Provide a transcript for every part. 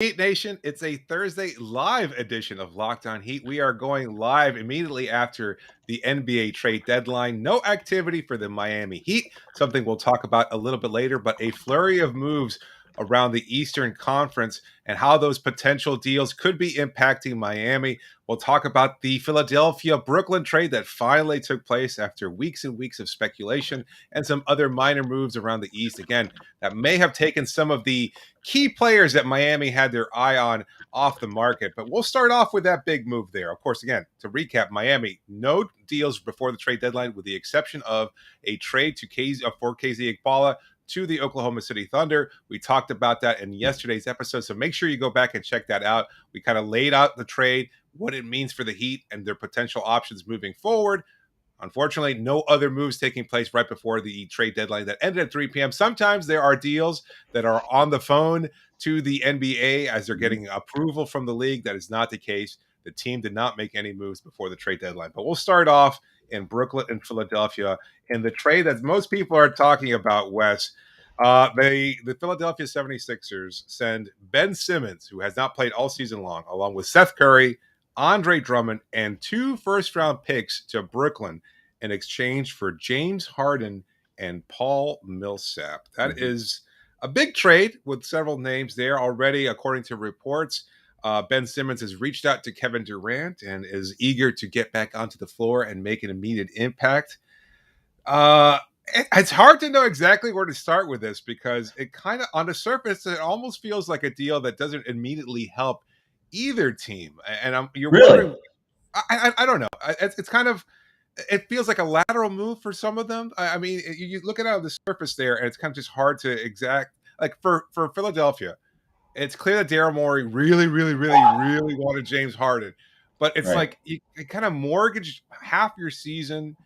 Heat Nation, it's a Thursday live edition of Locked On Heat. We are going live immediately after the NBA trade deadline. No activity for the Miami Heat, something we'll talk about a little bit later, but a flurry of moves around the Eastern Conference and how those potential deals could be impacting Miami. We'll talk about the Philadelphia-Brooklyn trade that finally took place after weeks and weeks of speculation and some other minor moves around the East. Again, that may have taken some of the key players that Miami had their eye on off the market. But we'll start off with that big move there. Of course, again, to recap, Miami, no deals before the trade deadline with the exception of a trade to for KZ Igbala to the Oklahoma City Thunder. We talked about that in yesterday's episode, so make sure you go back and check that out. We kind of laid out the trade, what it means for the Heat and their potential options moving forward. Unfortunately, no other moves taking place right before the trade deadline that ended at 3 p.m. Sometimes there are deals that are on the phone to the NBA as they're getting approval from the league. That is not the case. The team did not make any moves before the trade deadline. But we'll start off in Brooklyn and Philadelphia in the trade that most people are talking about, Wes. The Philadelphia 76ers send Ben Simmons, who has not played all season long, along with Seth Curry, Andre Drummond, and 2 first-round picks to Brooklyn in exchange for James Harden and Paul Millsap. That is a big trade with several names there already, according to reports. Ben Simmons has reached out to Kevin Durant and is eager to get back onto the floor and make an immediate impact. It's hard to know exactly where to start with this because it kind of, on the surface, it almost feels like a deal that doesn't immediately help either team. And you're wondering, I don't know. It's kind of, it feels like a lateral move for some of them. I mean, you look at it on the surface there, and it's kind of just hard to exact. Like for Philadelphia, it's clear that Daryl Morey really wanted James Harden, but it's like you kind of mortgaged half your season.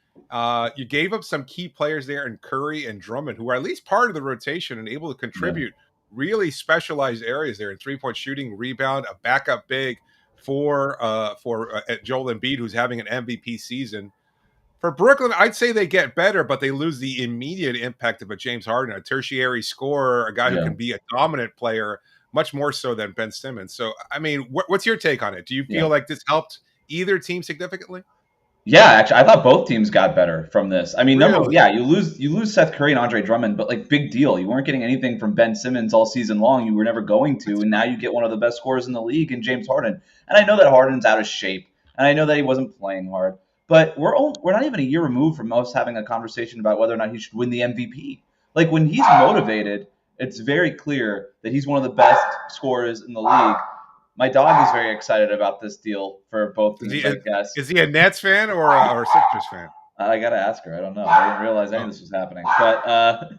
You gave up some key players there in Curry and Drummond, who are at least part of the rotation and able to contribute really specialized areas there in 3-point shooting, rebound, a backup big for Joel Embiid, who's having an MVP season. For Brooklyn, I'd say they get better, but they lose the immediate impact of a James Harden, a tertiary scorer, a guy who can be a dominant player, much more so than Ben Simmons. So, I mean, what's your take on it? Do you feel like this helped either team significantly? Yeah, actually, I thought both teams got better from this. I mean, you lose Seth Curry and Andre Drummond, but like big deal. You weren't getting anything from Ben Simmons all season long. You were never going to, and now you get one of the best scorers in the league in James Harden. And I know that Harden's out of shape, and I know that he wasn't playing hard, but we're not even a year removed from us having a conversation about whether or not he should win the MVP. Like when he's motivated, it's very clear that he's one of the best scorers in the league. My dog is very excited about this deal for both teams, I guess. Is he a Nets fan or a Sixers fan? I got to ask her. I don't know. I didn't realize any of this was happening. But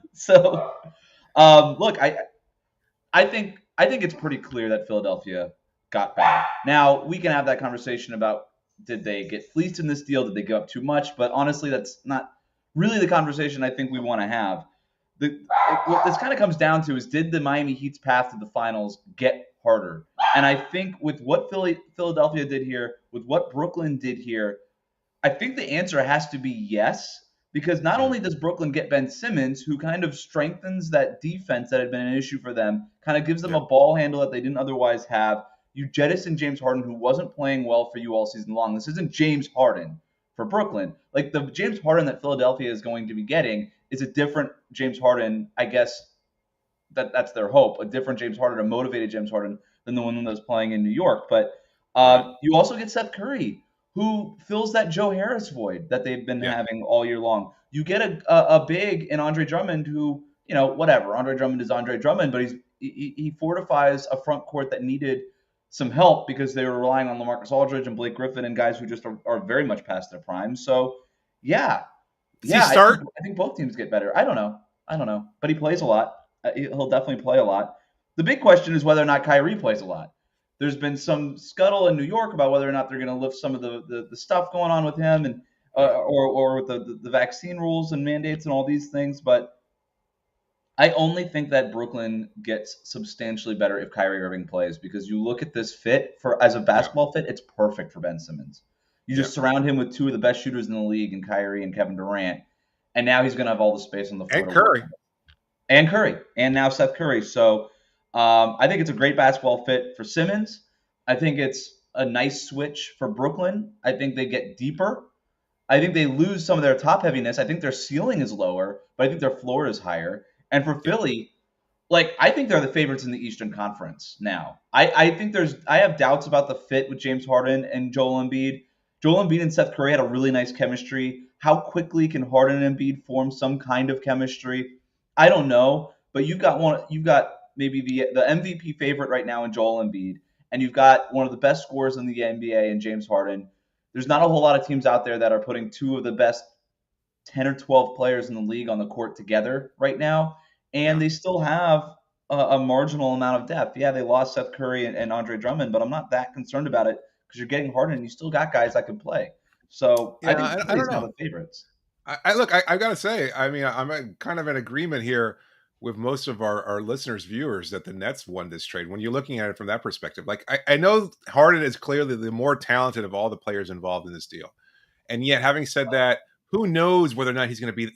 look, I think it's pretty clear that Philadelphia got better. Now, we can have that conversation about did they get fleeced in this deal? Did they give up too much? But honestly, that's not really the conversation I think we want to have. What this kind of comes down to is did the Miami Heat's path to the finals get harder? And I think with what Philadelphia did here, with what Brooklyn did here, I think the answer has to be yes, because not only does Brooklyn get Ben Simmons, who kind of strengthens that defense that had been an issue for them, kind of gives them a ball handle that they didn't otherwise have. You jettison James Harden, who wasn't playing well for you all season long. This isn't James Harden for Brooklyn. Like the James Harden that Philadelphia is going to be getting is a different James Harden, I guess that's their hope, a different James Harden, a motivated James Harden than the one that was playing in New York. But you also get Seth Curry, who fills that Joe Harris void that they've been having all year long. You get a big in Andre Drummond who, whatever. Andre Drummond is Andre Drummond, but he fortifies a front court that needed some help because they were relying on LaMarcus Aldridge and Blake Griffin and guys who just are very much past their prime. So, I think both teams get better. I don't know. But he plays a lot. He'll definitely play a lot. The big question is whether or not Kyrie plays a lot. There's been some scuttle in New York about whether or not they're going to lift some of the stuff going on with him and or with the vaccine rules and mandates and all these things. But I only think that Brooklyn gets substantially better if Kyrie Irving plays, because you look at this fit as a basketball fit, it's perfect for Ben Simmons. You just surround him with two of the best shooters in the league in Kyrie and Kevin Durant, and now he's going to have all the space on the floor. And Curry. And now Seth Curry. So I think it's a great basketball fit for Simmons. I think it's a nice switch for Brooklyn. I think they get deeper. I think they lose some of their top heaviness. I think their ceiling is lower, but I think their floor is higher. And for Yeah. Philly, like I think they're the favorites in the Eastern Conference now. I think I have doubts about the fit with James Harden and Joel Embiid. Joel Embiid and Seth Curry had a really nice chemistry. How quickly can Harden and Embiid form some kind of chemistry? I don't know, but you've got maybe the MVP favorite right now in Joel Embiid, and you've got one of the best scorers in the NBA in James Harden. There's not a whole lot of teams out there that are putting two of the best 10 or 12 players in the league on the court together right now, and Yeah. they still have a marginal amount of depth. Yeah, they lost Seth Curry and Andre Drummond, but I'm not that concerned about it because you're getting Harden and you still got guys that can play. So I Yeah. think I Philly's don't now know. the favorites. I look, I got to say, I mean, I'm kind of in agreement here with most of our listeners, viewers, that the Nets won this trade. When you're looking at it from that perspective, like I know Harden is clearly the more talented of all the players involved in this deal. And yet, having said that, who knows whether or not he's going to be?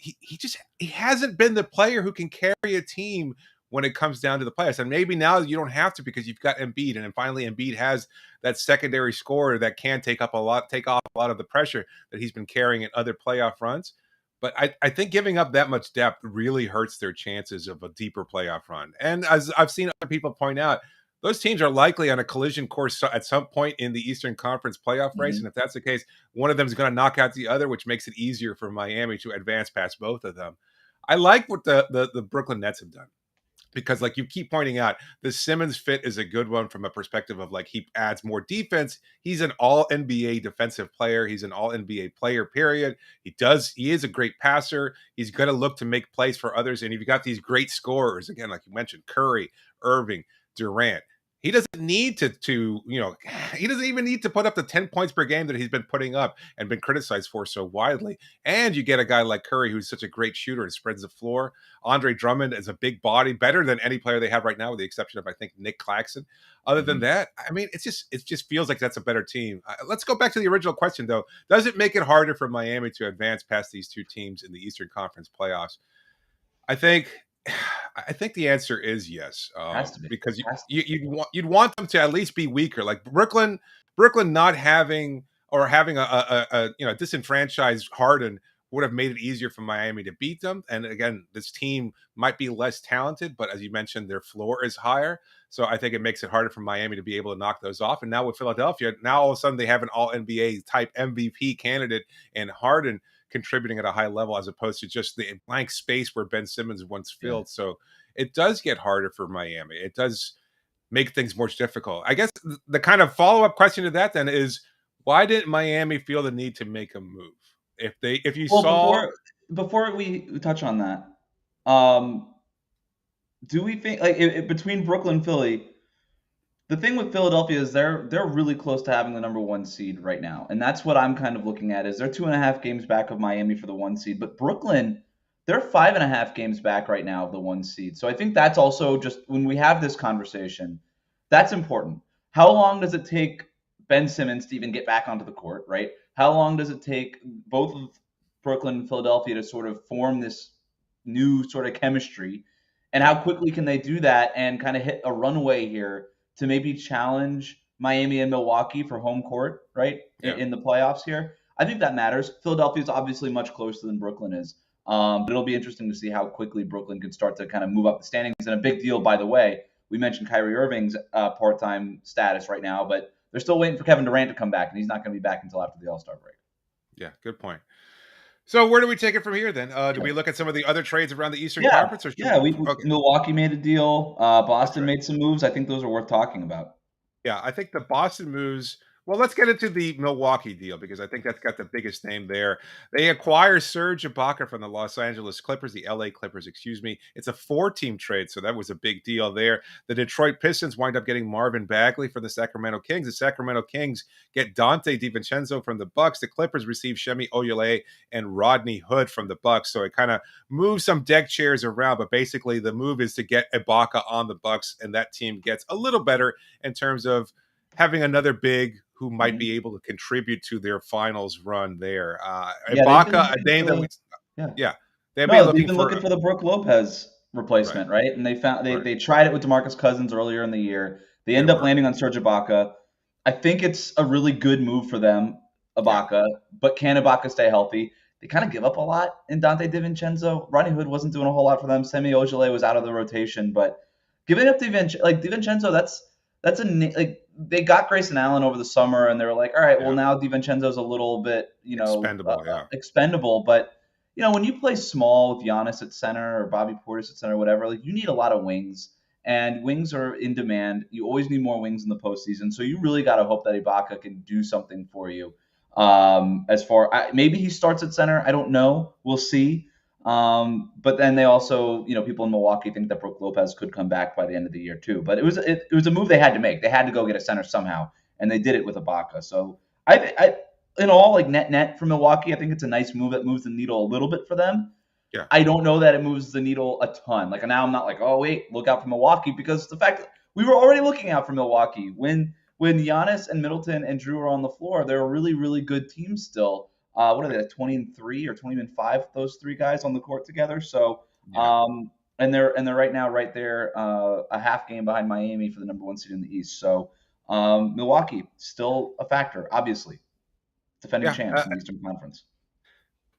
He hasn't been the player who can carry a team when it comes down to the playoffs. And maybe now you don't have to because you've got Embiid, and then finally Embiid has that secondary scorer that can take off a lot of the pressure that he's been carrying in other playoff runs. But I think giving up that much depth really hurts their chances of a deeper playoff run. And as I've seen other people point out, those teams are likely on a collision course at some point in the Eastern Conference playoff race. And Mm-hmm. if that's the case, one of them is going to knock out the other, which makes it easier for Miami to advance past both of them. I like what the Brooklyn Nets have done because, like you keep pointing out, the Simmons fit is a good one from a perspective of like he adds more defense. He's an all NBA defensive player. He's an all NBA player, period. He is a great passer. He's going to look to make plays for others. And you've got these great scorers, again, like you mentioned, Curry, Irving, Durant. He doesn't need he doesn't even need to put up the 10 points per game that he's been putting up and been criticized for so widely. And you get a guy like Curry, who's such a great shooter and spreads the floor. Andre Drummond is a big body, better than any player they have right now, with the exception of, I think, Nick Claxton. Other than Mm-hmm. that, I mean, it just feels like that's a better team. Let's go back to the original question, though. Does it make it harder for Miami to advance past these two teams in the Eastern Conference playoffs? I think I think the answer is yes, Has to be. because Has to. you'd want them to at least be weaker, like Brooklyn not having or having a disenfranchised Harden would have made it easier for Miami to beat them. And again, this team might be less talented, but as you mentioned, their floor is higher. So I think it makes it harder for Miami to be able to knock those off. And now with Philadelphia, now all of a sudden they have an all NBA type MVP candidate in Harden contributing at a high level as opposed to just the blank space where Ben Simmons once Yeah. filled. So it does get harder for Miami. It does make things more difficult. I guess the kind of follow-up question to that then is, why didn't Miami feel the need to make a move? If you Well, saw before we touch on that, um, do we think like between Brooklyn and Philly, the thing with Philadelphia is they're really close to having the number one seed right now, and that's what I'm kind of looking at. Is they're 2.5 games back of Miami for the one seed, but Brooklyn, they're 5.5 games back right now of the one seed. So I think that's also just when we have this conversation, that's important. How long does it take Ben Simmons to even get back onto the court, right? How long does it take both of Brooklyn and Philadelphia to sort of form this new sort of chemistry? And yeah, how quickly can they do that and kind of hit a runway here to maybe challenge Miami and Milwaukee for home court, right, yeah. in the playoffs here? I think that matters. Philadelphia is obviously much closer than Brooklyn is. But it'll be interesting to see how quickly Brooklyn can start to kind of move up the standings. And a big deal, by the way, we mentioned Kyrie Irving's part-time status right now, but they're still waiting for Kevin Durant to come back, and he's not going to be back until after the All-Star break. Yeah, good point. So where do we take it from here then? Do Yeah. we look at some of the other trades around the Eastern Yeah, Conference, or should yeah. okay, Milwaukee made a deal. that's Boston right. made some moves. I think those are worth talking about. Yeah, I think the Boston moves. Well, let's get into the Milwaukee deal because I think that's got the biggest name there. They acquire Serge Ibaka from the Los Angeles Clippers, the LA Clippers, excuse me. It's a 4-team trade, so that was a big deal there. The Detroit Pistons wind up getting Marvin Bagley for the Sacramento Kings. The Sacramento Kings get Dante DiVincenzo from the Bucks. The Clippers receive Shemi Oyele and Rodney Hood from the Bucks. So it kind of moves some deck chairs around, but basically the move is to get Ibaka on the Bucks, and that team gets a little better in terms of having another big who might Mhm. be able to contribute to their finals run there. Yeah, they've been Ibaka, a looking name that for we, yeah. yeah, they'll be No, they've looking been for. looking for the Brooke Lopez replacement, right? And they tried it with DeMarcus Cousins earlier in the year. They end up landing on Serge Ibaka. I think it's a really good move for them, Ibaka. But can Ibaka stay healthy? They kind of give up a lot in Dante DiVincenzo. Rodney Hood wasn't doing a whole lot for them. Semi Ojeleye was out of the rotation, but giving up DiVincenzo, that's they got Grayson Allen over the summer, and they were like, all right, well now DiVincenzo's a little bit expendable, but when you play small with Giannis at center or Bobby Portis at center, or whatever, like you need a lot of wings, and wings are in demand. You always need more wings in the postseason, so you really got to hope that Ibaka can do something for you. Maybe he starts at center. I don't know. We'll see. But then they also, people in Milwaukee think that Brook Lopez could come back by the end of the year too. But it was a move they had to make. They had to go get a center somehow, and they did it with Ibaka. So in all, like net for Milwaukee, I think it's a nice move that moves the needle a little bit for them. Yeah. I don't know that it moves the needle a ton. Like now I'm not like, oh wait, look out for Milwaukee, because the fact that we were already looking out for Milwaukee when Giannis and Middleton and Drew are on the floor, they're a really, really good team still. What are they, like 20-3 or 20-5? Those three guys on the court together. So, and they're right now right there, a half game behind Miami for the number 1 seed in the East. So, Milwaukee still a factor, obviously, defending champs in the Eastern Conference.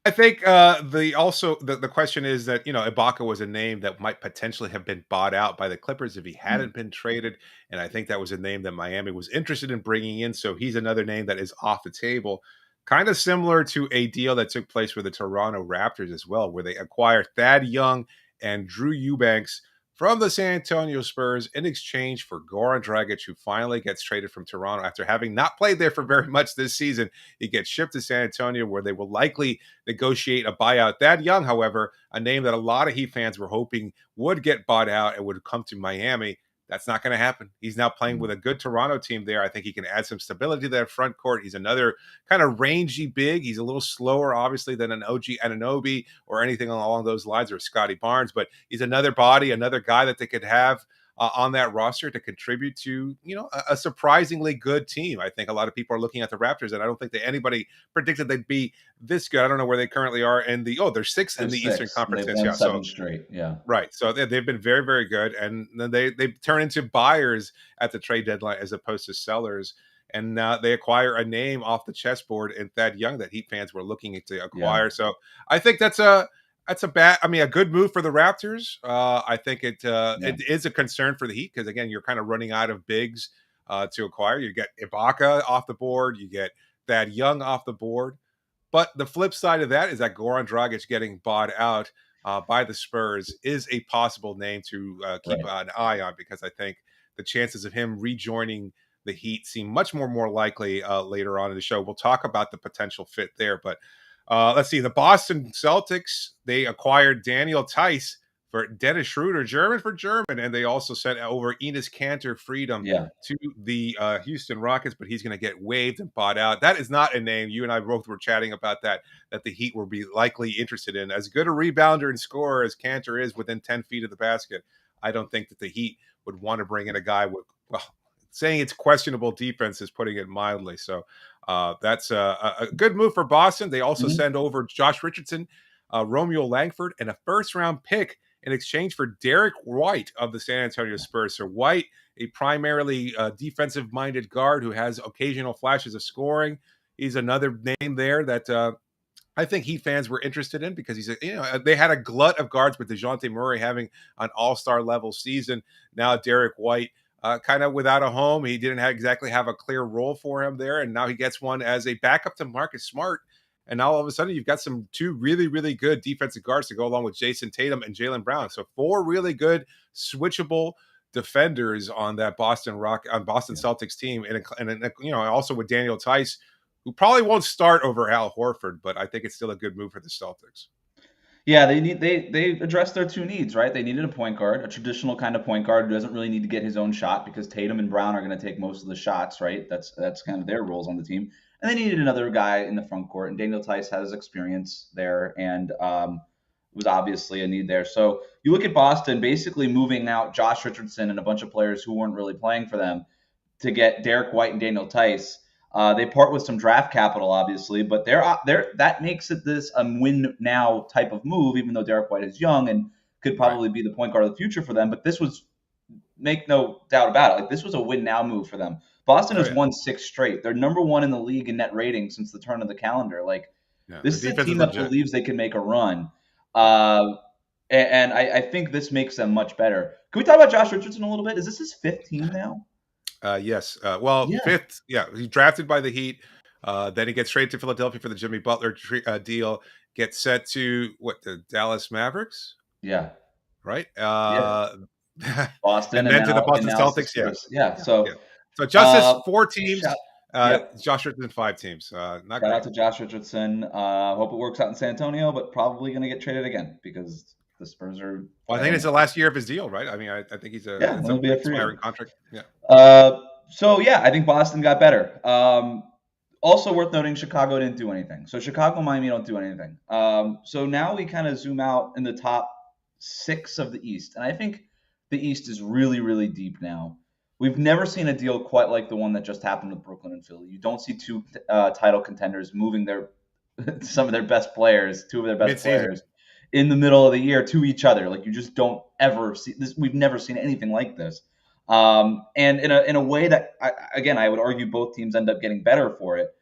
I think the question is that Ibaka was a name that might potentially have been bought out by the Clippers if he hadn't been traded, and I think that was a name that Miami was interested in bringing in. So he's another name that is off the table. Kind of similar to a deal that took place for the Toronto Raptors as well, where they acquired Thad Young and Drew Eubanks from the San Antonio Spurs in exchange for Goran Dragic, who finally gets traded from Toronto after having not played there for very much this season. He gets shipped to San Antonio, where they will likely negotiate a buyout. Thad Young, however, a name that a lot of Heat fans were hoping would get bought out and would come to Miami. That's not going to happen. He's now playing with a good Toronto team there. I think he can add some stability to that front court. He's another kind of rangy big. He's a little slower, obviously, than an OG Anunoby or anything along those lines, or Scotty Barnes, but he's another body, another guy that they could have on that roster to contribute to, a surprisingly good team. I think a lot of people are looking at the Raptors, and I don't think that anybody predicted they'd be this good. I don't know where they currently are in they're sixth in the Eastern Conference. They've won 7 straight. Yeah. Right. So they've been very, very good. And then they turn into buyers at the trade deadline as opposed to sellers. And they acquire a name off the chessboard in Thad Young that Heat fans were looking to acquire. Yeah. So I think that's a good move for the Raptors. I think it is a concern for the Heat because, again, you're kind of running out of bigs to acquire. You get Ibaka off the board. You get Thad Young off the board. But the flip side of that is that Goran Dragic getting bought out by the Spurs is a possible name to keep an eye on, because I think the chances of him rejoining the Heat seem much more likely later on in the show. We'll talk about the potential fit there. But let's see. The Boston Celtics, they acquired Daniel Theis for Dennis Schroder, German for German, and they also sent over Enes Kanter freedom to the Houston Rockets, but he's going to get waived and bought out. That is not a name. You and I both were chatting about that the Heat will be likely interested in. As good a rebounder and scorer as Kanter is within 10 feet of the basket, I don't think that the Heat would want to bring in a guy with, saying it's questionable defense is putting it mildly. So that's a good move for Boston. They also send over Josh Richardson, Romeo Langford, and a first-round pick in exchange for Derek White of the San Antonio Spurs. So White, a primarily defensive-minded guard who has occasional flashes of scoring. He's another name there that I think Heat fans were interested in because they had a glut of guards with DeJounte Murray having an all-star level season. Now Derek White kind of without a home. He didn't exactly have a clear role for him there, and now he gets one as a backup to Marcus Smart. And now all of a sudden you've got two really, really good defensive guards to go along with Jason Tatum and Jaylen Brown. So 4 really good switchable defenders on that Boston Celtics team. And also with Daniel Theis, who probably won't start over Al Horford, but I think it's still a good move for the Celtics. Yeah, they addressed their 2 needs, right? They needed a point guard, a traditional kind of point guard who doesn't really need to get his own shot because Tatum and Brown are going to take most of the shots, right? That's kind of their roles on the team. And they needed another guy in the front court, and Daniel Theis has experience there, and it was obviously a need there. So you look at Boston basically moving out Josh Richardson and a bunch of players who weren't really playing for them to get Derek White and Daniel Theis. They part with some draft capital, obviously, but that makes it this a win now type of move, even though Derek White is young and could Right. probably be the point guard of the future for them. But this was, make no doubt about it, like this was a win now move for them. Boston Oh has yeah. won 6 straight. They're number one in the league in net rating since the turn of the calendar. Like Yeah. this The is a defense team is that legit. believes they can make a run. Yeah. And I think this makes them much better. Can we talk about Josh Richardson a little bit? Is this his 5th team now? Yes. Well, Yeah. fifth. Yeah, he's drafted by the Heat. Then he gets traded to Philadelphia for the Jimmy Butler deal. Gets set to what, the Dallas Mavericks, Yeah. right? Yeah. Boston And and then to the now Boston it's the Celtics. Yeah, Spurs. Yeah. yeah. So So Justice, uh 4 teams. shout yep. Josh Richardson, 5 teams. Not Shout out great. to Josh Richardson. Hope it works out in San Antonio, but probably gonna get traded again because the Spurs are Well, I I think don't it's the know. last year of his deal, right? I mean, I think Yeah, it's it'll a be a free expiring agent. contract. Yeah. So yeah, I think Boston got better. Also worth noting, Chicago didn't do anything. So Chicago and Miami don't do anything. So now we kind of zoom out in the top 6 of the East, and I think the East is really, really deep now. We've never seen a deal quite like the one that just happened with Brooklyn and Philly. You don't see two title contenders moving their some of their best players, 2 of their best Mid-season. players, in the middle of the year to each other. Like you just don't ever see this. We've never seen anything like this. And in a way that I would argue both teams end up getting better for it.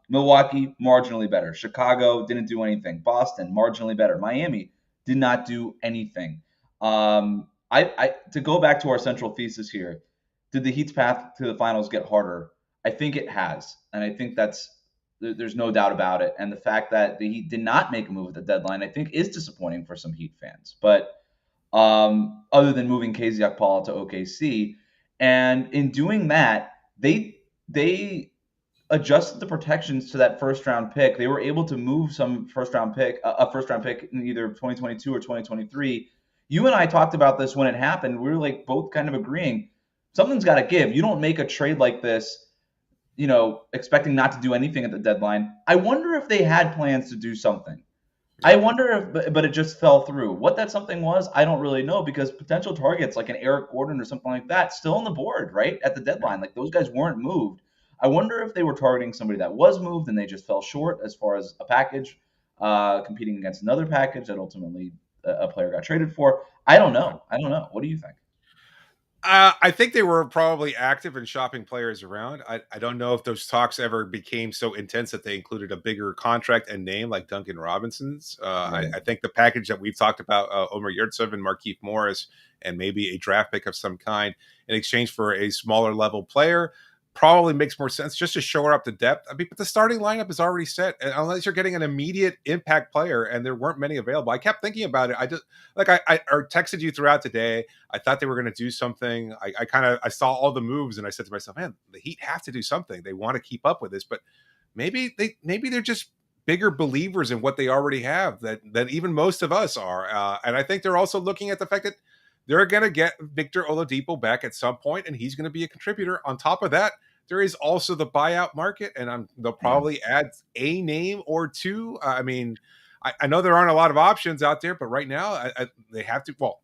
Milwaukee marginally better. Chicago didn't do anything. Boston marginally better. Miami did not do anything. To go back to our central thesis here, did the Heat's path to the finals get harder? I think it has, and I think there's no doubt about it. And the fact that the Heat did not make a move at the deadline, I think, is disappointing for some Heat fans. But other than moving KZ Okpala to OKC, and in doing that, they adjusted the protections to that first round pick. They were able to move some a first round pick in either 2022 or 2023. You and I talked about this when it happened. We were like both kind of agreeing something's got to give. You don't make a trade like this, expecting not to do anything at the deadline. I wonder if they had plans to do something. I Yeah. wonder if, but it just fell through. What that something was, I don't really know because potential targets like an Eric Gordon or something like that still on the board, right? At the Yeah. deadline. Like those guys weren't moved. I wonder if they were targeting somebody that was moved and they just fell short as far as a package, competing against another package that ultimately a player got traded for. I don't Yeah. know. I don't know. What do you think? I think they were probably active in shopping players around. I don't know if those talks ever became so intense that they included a bigger contract and name like Duncan Robinson's. Right. I think the package that we've talked about, Omer Yurtsev and Markieff Morris, and maybe a draft pick of some kind in exchange for a smaller level player, probably makes more sense just to shore up the depth. I mean, but the starting lineup is already set, and unless you're getting an immediate impact player, and there weren't many available. I kept thinking about it. I just I texted you throughout today. I thought they were going to do something. I saw all the moves and I said to myself, man, the Heat have to do something. They want to keep up with this, but maybe they're just bigger believers in what they already have that even most of us are. And I think they're also looking at the fact that they're going to get Victor Oladipo back at some point, and he's going to be a contributor. On top of that, there is also the buyout market, and they'll Yeah. probably add a name or two. I mean, I know there aren't a lot of options out there, but right now they have to. Well,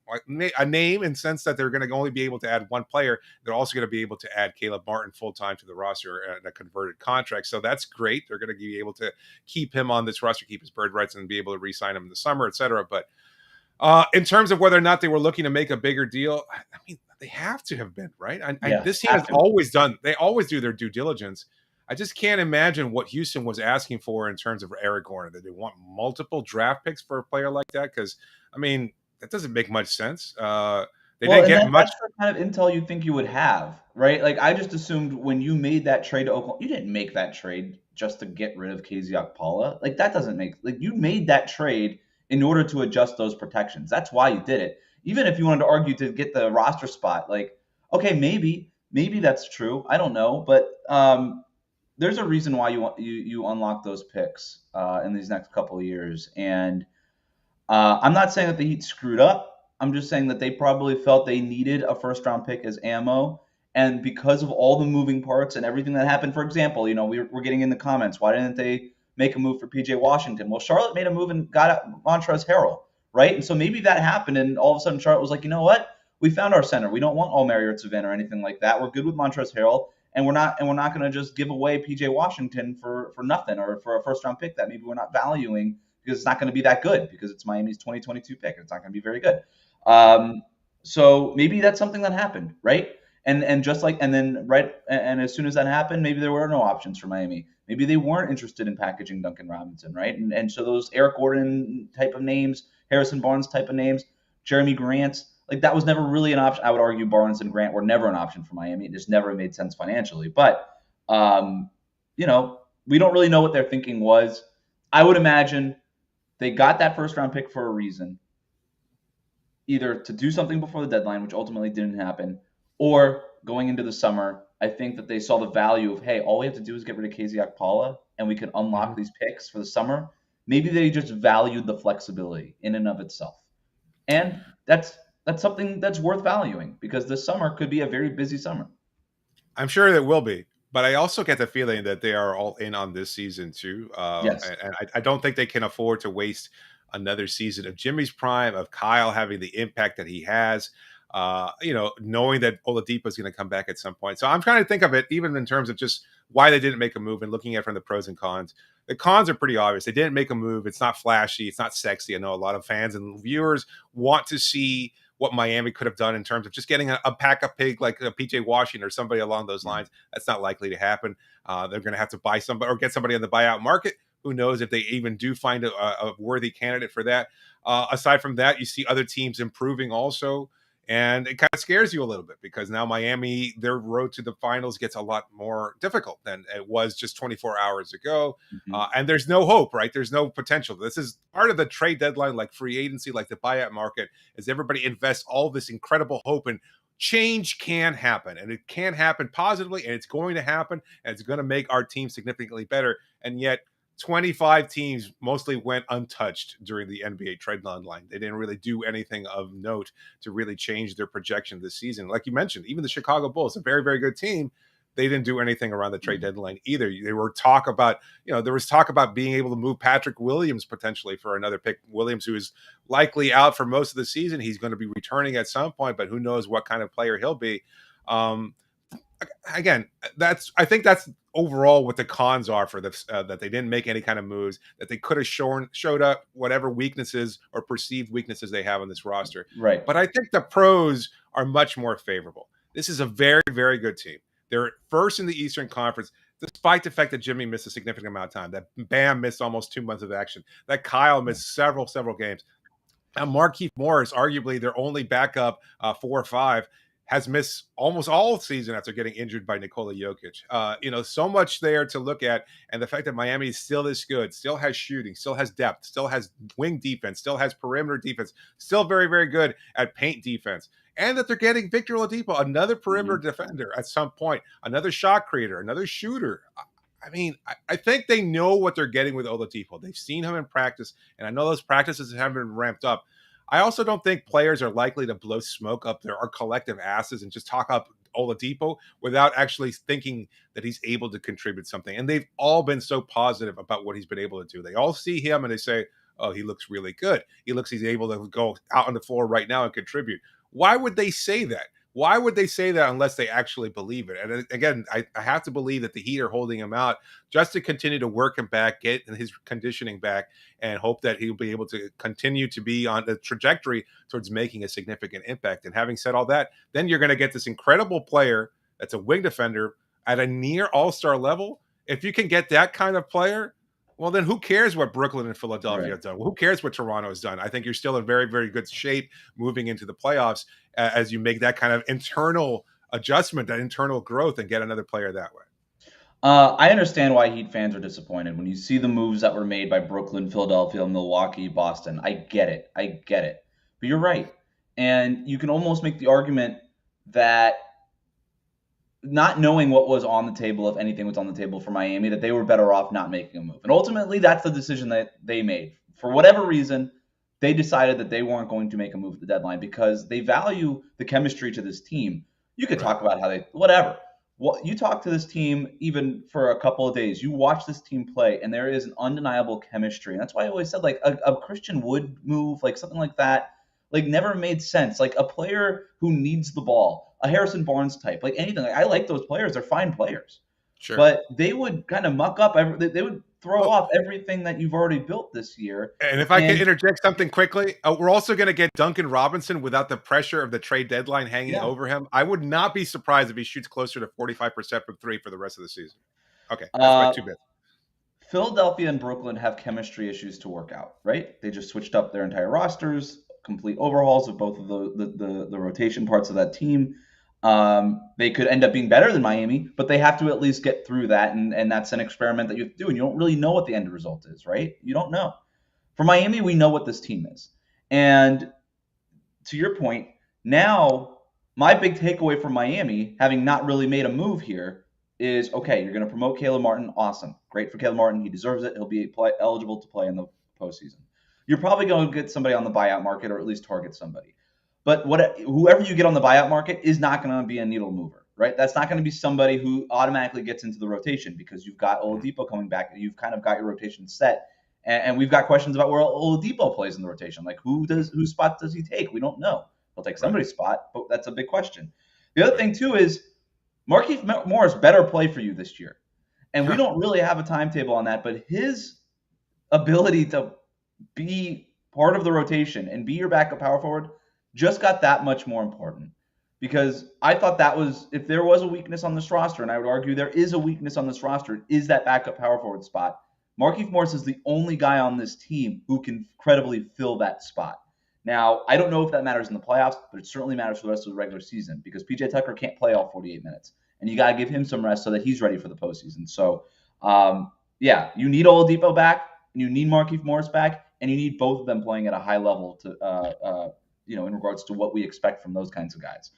a name in the sense that they're going to only be able to add one player. They're also going to be able to add Caleb Martin full time to the roster and a converted contract. So that's great. They're going to be able to keep him on this roster, keep his bird rights, and be able to re-sign him in the summer, etc. But in terms of whether or not they were looking to make a bigger deal, I mean, they have to have been, right? Yeah. This team has they always do their due diligence. I just can't imagine what Houston was asking for in terms of Eric Gordon. That they want multiple draft picks for a player like that? Because, I mean, that doesn't make much sense. They Well, didn't and get much. that's the kind of intel you think you would have, right? Like I just assumed when you made that trade to Oklahoma, you didn't make that trade just to get rid of KZ Okpala. Like that doesn't make like you made that trade in order to adjust those protections. That's why you did it. Even if you wanted to argue to get the roster spot, like okay, maybe that's true. I don't know, but there's a reason why you unlock those picks in these next couple of years, and I'm not saying that the Heat screwed up. I'm just saying that they probably felt they needed a first round pick as ammo. And because of all the moving parts and everything that happened, for example, we're getting in the comments, why didn't they make a move for PJ Washington? Well, Charlotte made a move and got Montrezl Harrell, right? And so maybe that happened, and all of a sudden Charlotte was like, you know what? We found our center. We don't want Omer Yurtseven or anything like that. We're good with Montrezl Harrell, and we're not going to just give away PJ Washington for nothing or for a first round pick that maybe we're not valuing because it's not going to be that good because it's Miami's 2022 pick. It's not going to be very good. So maybe that's something that happened, right? And just like and then right and as soon as that happened, maybe there were no options for Miami. Maybe they weren't interested in packaging Duncan Robinson, right? And so those Eric Gordon type of names, Harrison Barnes type of names, Jeremy Grant, like that was never really an option. I would argue Barnes and Grant were never an option for Miami. It just never made sense financially. But we don't really know what their thinking was. I would imagine they got that first round pick for a reason, either to do something before the deadline, which ultimately didn't happen, or going into the summer. I think that they saw the value of, hey, all we have to do is get rid of KZ Okpala and we can unlock these picks for the summer. Maybe they just valued the flexibility in and of itself. And that's something that's worth valuing because this summer could be a very busy summer. I'm sure it will be. But I also get the feeling that they are all in on this season too. Yes. And I don't think they can afford to waste another season of Jimmy's prime, of Kyle having the impact that he has, knowing that Oladipo is going to come back at some point. So I'm trying to think of it even in terms of just why they didn't make a move and looking at it from the pros and cons. The cons are pretty obvious. They didn't make a move. It's not flashy. It's not sexy. I know a lot of fans and viewers want to see what Miami could have done in terms of just getting a pack-up pig like a PJ Washington or somebody along those lines. That's not likely to happen. They're going to have to buy somebody or get somebody on the buyout market. Who knows if they even do find a worthy candidate for that. Aside from that, you see other teams improving also. And it kind of scares you a little bit because now Miami, their road to the finals gets a lot more difficult than it was just 24 hours ago. And there's no hope, right? There's no potential. This is part of the trade deadline, like free agency, like the buyout market, is everybody invests all this incredible hope and change can happen. And it can happen positively, and it's going to happen, and it's going to make our team significantly better. And yet 25 teams mostly went untouched during the NBA trade deadline. They didn't really do anything of note to really change their projection this season. Like you mentioned, even the Chicago Bulls, a very, very good team, they didn't do anything around the trade deadline either. There was talk about being able to move Patrick Williams potentially for another pick. Williams, who is likely out for most of the season, he's going to be returning at some point, but who knows what kind of player he'll be. Again, I think that's overall what the cons are for this, that they didn't make any kind of moves, that they could have showed up whatever weaknesses or perceived weaknesses they have on this roster. Right. But I think the pros are much more favorable. This is a very, very good team. They're first in the Eastern Conference, despite the fact that Jimmy missed a significant amount of time, that Bam missed almost 2 months of action, that Kyle missed several games. And Markieff Morris, arguably their only backup 4 or 5, has missed almost all season after getting injured by Nikola Jokic. So much there to look at. And the fact that Miami is still this good, still has shooting, still has depth, still has wing defense, still has perimeter defense, still very, very good at paint defense. And that they're getting Victor Oladipo, another perimeter defender at some point, another shot creator, another shooter. I mean, I think they know what they're getting with Oladipo. They've seen him in practice, and I know those practices haven't been ramped up. I also don't think players are likely to blow smoke up our collective asses and just talk up Oladipo without actually thinking that he's able to contribute something. And they've all been so positive about what he's been able to do. They all see him and they say, oh, he looks really good. He's able to go out on the floor right now and contribute. Why would they say that? Why would they say that unless they actually believe it? And again, I have to believe that the Heat are holding him out just to continue to work him back, get his conditioning back, and hope that he'll be able to continue to be on the trajectory towards making a significant impact. And having said all that, then you're going to get this incredible player that's a wing defender at a near all-star level. If you can get that kind of player, well, then who cares what Brooklyn and Philadelphia have done? Well, who cares what Toronto has done? I think you're still in very, very good shape moving into the playoffs as you make that kind of internal adjustment, that internal growth, and get another player that way. I understand why Heat fans are disappointed when you see the moves that were made by Brooklyn, Philadelphia, Milwaukee, Boston. I get it. But you're right. And you can almost make the argument that not knowing what was on the table, if anything was on the table for Miami, that they were better off not making a move. And ultimately, that's the decision that they made. For whatever reason, they decided that they weren't going to make a move at the deadline because they value the chemistry to this team. You could talk about how whatever. You talk to this team even for a couple of days. You watch this team play, and there is an undeniable chemistry. And that's why I always said, like, a Christian Wood move, like something like that, like never made sense. Like a player who needs the ball, a Harrison Barnes type, like anything. Like, I like those players. They're fine players. Sure. but they would kind of muck up. They would throw Oh, off everything that you've already built this year. and if I could And interject something quickly, we're also going to get Duncan Robinson without the pressure of the trade deadline hanging yeah, over him. I would not be surprised if he shoots closer to 45% from three for the rest of the season. Okay, that's my uh, 2 bits. Philadelphia and Brooklyn have chemistry issues to work out, right? They just switched up their entire rosters, complete overhauls of both of the rotation parts of that team. They could end up being better than Miami, but they have to at least get through that, and that's an experiment that you have to do, and you don't really know what the end result is, right? You don't know. For Miami, we know what this team is. And to your point, now my big takeaway from Miami, having not really made a move here, is okay, you're going to promote Caleb Martin. Awesome. Great for Caleb Martin. He deserves it. He'll be eligible to play in the postseason. You're probably going to get somebody on the buyout market or at least target somebody. But whoever you get on the buyout market is not going to be a needle mover, right? That's not going to be somebody who automatically gets into the rotation because you've got Oladipo coming back and you've kind of got your rotation set. And we've got questions about where Oladipo plays in the rotation. Like whose spot does he take? We don't know. He'll take somebody's spot, but that's a big question. The other thing too is Markieff Morris better play for you this year. And we don't really have a timetable on that, but his ability to be part of the rotation and be your backup power forward just got that much more important. Because I thought that was, if there was a weakness on this roster, and I would argue there is a weakness on this roster, is that backup power forward spot. Markieff Morris is the only guy on this team who can credibly fill that spot. Now, I don't know if that matters in the playoffs, but it certainly matters for the rest of the regular season because PJ Tucker can't play all 48 minutes. And you got to give him some rest so that he's ready for the postseason. So, yeah, you need Oladipo back, you need Markieff Morris back, and you need both of them playing at a high level to, in regards to what we expect from those kinds of guys.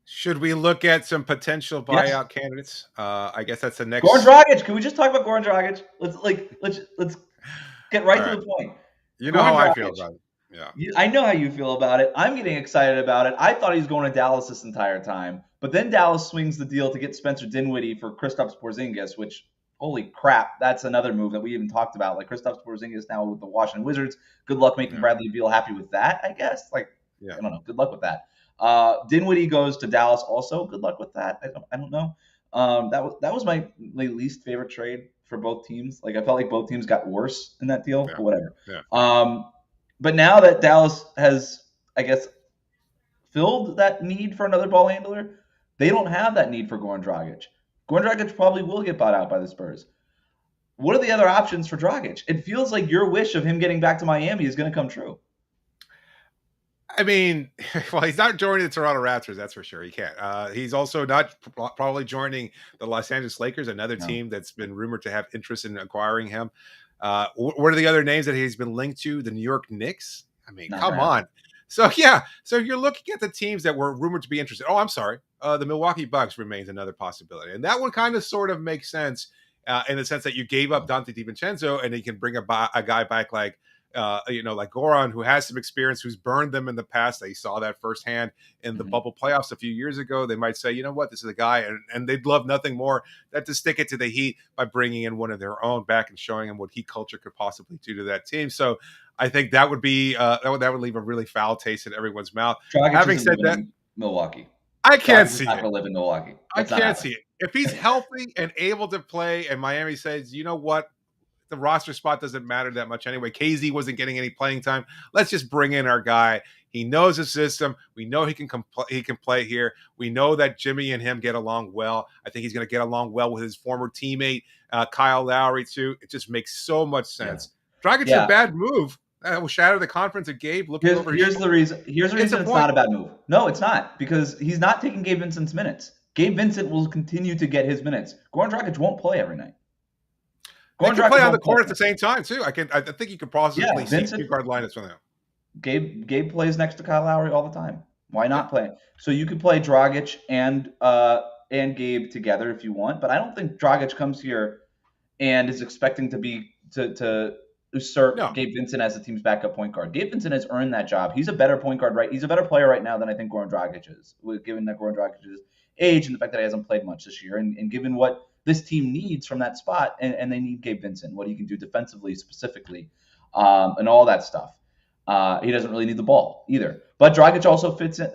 Should we look at some potential buyout candidates? I guess that's the next. Goran Dragic. Can we just talk about Goran Dragic? Let's get right to the point. You know Goran how Dragic. I feel about it. Yeah. I know how you feel about it. I'm getting excited about it. I thought he was going to Dallas this entire time, but then Dallas swings the deal to get Spencer Dinwiddie for Kristaps Porzingis, which, holy crap, that's another move that we even talked about. Like Kristaps Porzingis now with the Washington Wizards. Good luck making Bradley Beal happy with that, I guess. I don't know. Good luck with that. Dinwiddie goes to Dallas also. Good luck with that. I don't know. That was my least favorite trade for both teams. Like I felt like both teams got worse in that deal, but whatever. Yeah. But now that Dallas has, I guess, filled that need for another ball handler, they don't have that need for Goran Dragic. Goran Dragic probably will get bought out by the Spurs. What are the other options for Dragic? It feels like your wish of him getting back to Miami is going to come true. I mean, well, he's not joining the Toronto Raptors, that's for sure. He can't. He's also not probably joining the Los Angeles Lakers, another team that's been rumored to have interest in acquiring him. What are the other names that he's been linked to? The New York Knicks? I mean, come on. So, yeah. So you're looking at the teams that were rumored to be interested. Oh, I'm sorry. The Milwaukee Bucks remains another possibility. And that one kind of sort of makes sense in the sense that you gave up Dante DiVincenzo and he can bring a guy back like Goran, who has some experience, who's burned them in the past. They saw that firsthand in the bubble playoffs a few years ago. They might say, you know what, this is a guy, and they'd love nothing more than to stick it to the Heat by bringing in one of their own back and showing them what Heat culture could possibly do to that team. So I think that would be that would leave a really foul taste in everyone's mouth. Having said that, Milwaukee, I can't see it. Live in Milwaukee. I can't see it. If he's healthy and able to play, and Miami says, you know what, the roster spot doesn't matter that much anyway. KZ wasn't getting any playing time. Let's just bring in our guy. He knows the system. We know he can play here. We know that Jimmy and him get along well. I think he's going to get along well with his former teammate, Kyle Lowry, too. It just makes so much sense. Dragic's a bad move. Will shatter the conference of Gabe looking over. Here's the reason it's not a bad move. No, it's not, because he's not taking Gabe Vincent's minutes. Gabe Vincent will continue to get his minutes. Goran Dragic won't play every night. They can play on the court at the same time too. I think you could possibly see two-guard lineups from there. Gabe plays next to Kyle Lowry all the time. Why not play? So you could play Dragic and Gabe together if you want, but I don't think Dragic comes here and is expecting to usurp Gabe Vincent as the team's backup point guard. Gabe Vincent has earned that job. He's a better point guard, right? He's a better player right now than I think Goran Dragic is, given that Goran Dragic's age and the fact that he hasn't played much this year, and given what this team needs from that spot, and they need Gabe Vincent, what he can do defensively specifically, and all that stuff. He doesn't really need the ball either. But Dragic also fits in.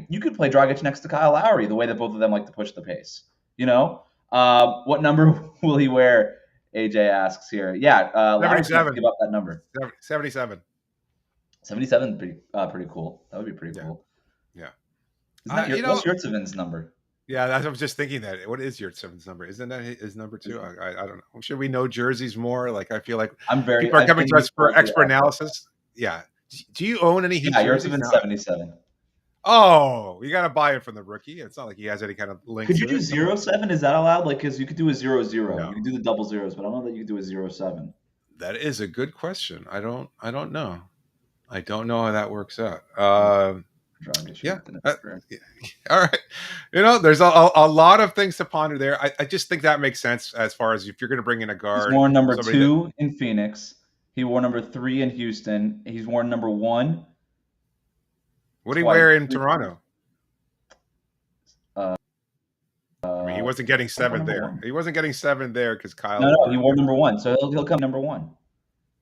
You could play Dragic next to Kyle Lowry, the way that both of them like to push the pace. What number will he wear? AJ asks here. Yeah, Larry's going to 77. give up that number. 77. 77, pretty cool. That would be pretty Yeah. cool. Yeah. Isn't that what's Yurtseven's number? Yeah, I was just thinking that. What is your seventh number? Isn't that his number two? I don't know. Should we know jerseys more? Like, I feel like people are coming to us for expert analysis. Yeah. Do you own any Heat jerseys? Yurtseven's 77. Oh, you got to buy it from the rookie. It's not like he has any kind of link. Could you do 0-7? Is that allowed? Like, because you could do a 0-0. No. You could do the double zeros, but I don't know that you could do a 0-7. That is a good question. I don't know. I don't know how that works out. Yeah. All right. There's a lot of things to ponder there. I just think that makes sense as far as if you're going to bring in a guard. He's worn number 2 in Phoenix. He wore number 3 in Houston. He's worn number 1. What did he wear in Toronto? I mean, he wasn't getting 7 there. 1. He wasn't getting 7 there because Kyle. No, he wore number 1, so he'll come number 1.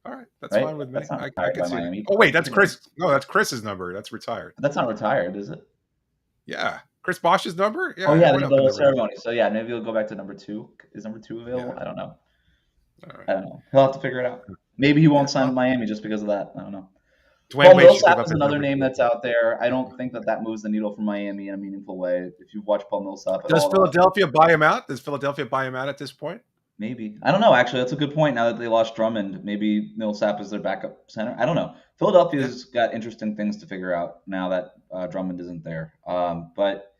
All right, that's fine with me. I can see it. Oh wait, that's Chris. No, that's Chris's number. That's retired. That's not retired, is it? Yeah, Chris Bosh's number. Yeah. Oh yeah, the double ceremony. So yeah, maybe he'll go back to number 2. Is number 2 available? Yeah. I don't know. Right. I don't know. He'll have to figure it out. Maybe he won't sign with Miami just because of that. I don't know. Millsaps is another name that's out there. I don't think that moves the needle for Miami in a meaningful way. If you watch Paul Millsap, does Philadelphia buy him out? Does Philadelphia buy him out at this point? Maybe. I don't know, actually. That's a good point. Now that they lost Drummond, maybe Millsap is their backup center. I don't know. Philadelphia's got interesting things to figure out now that Drummond isn't there. But,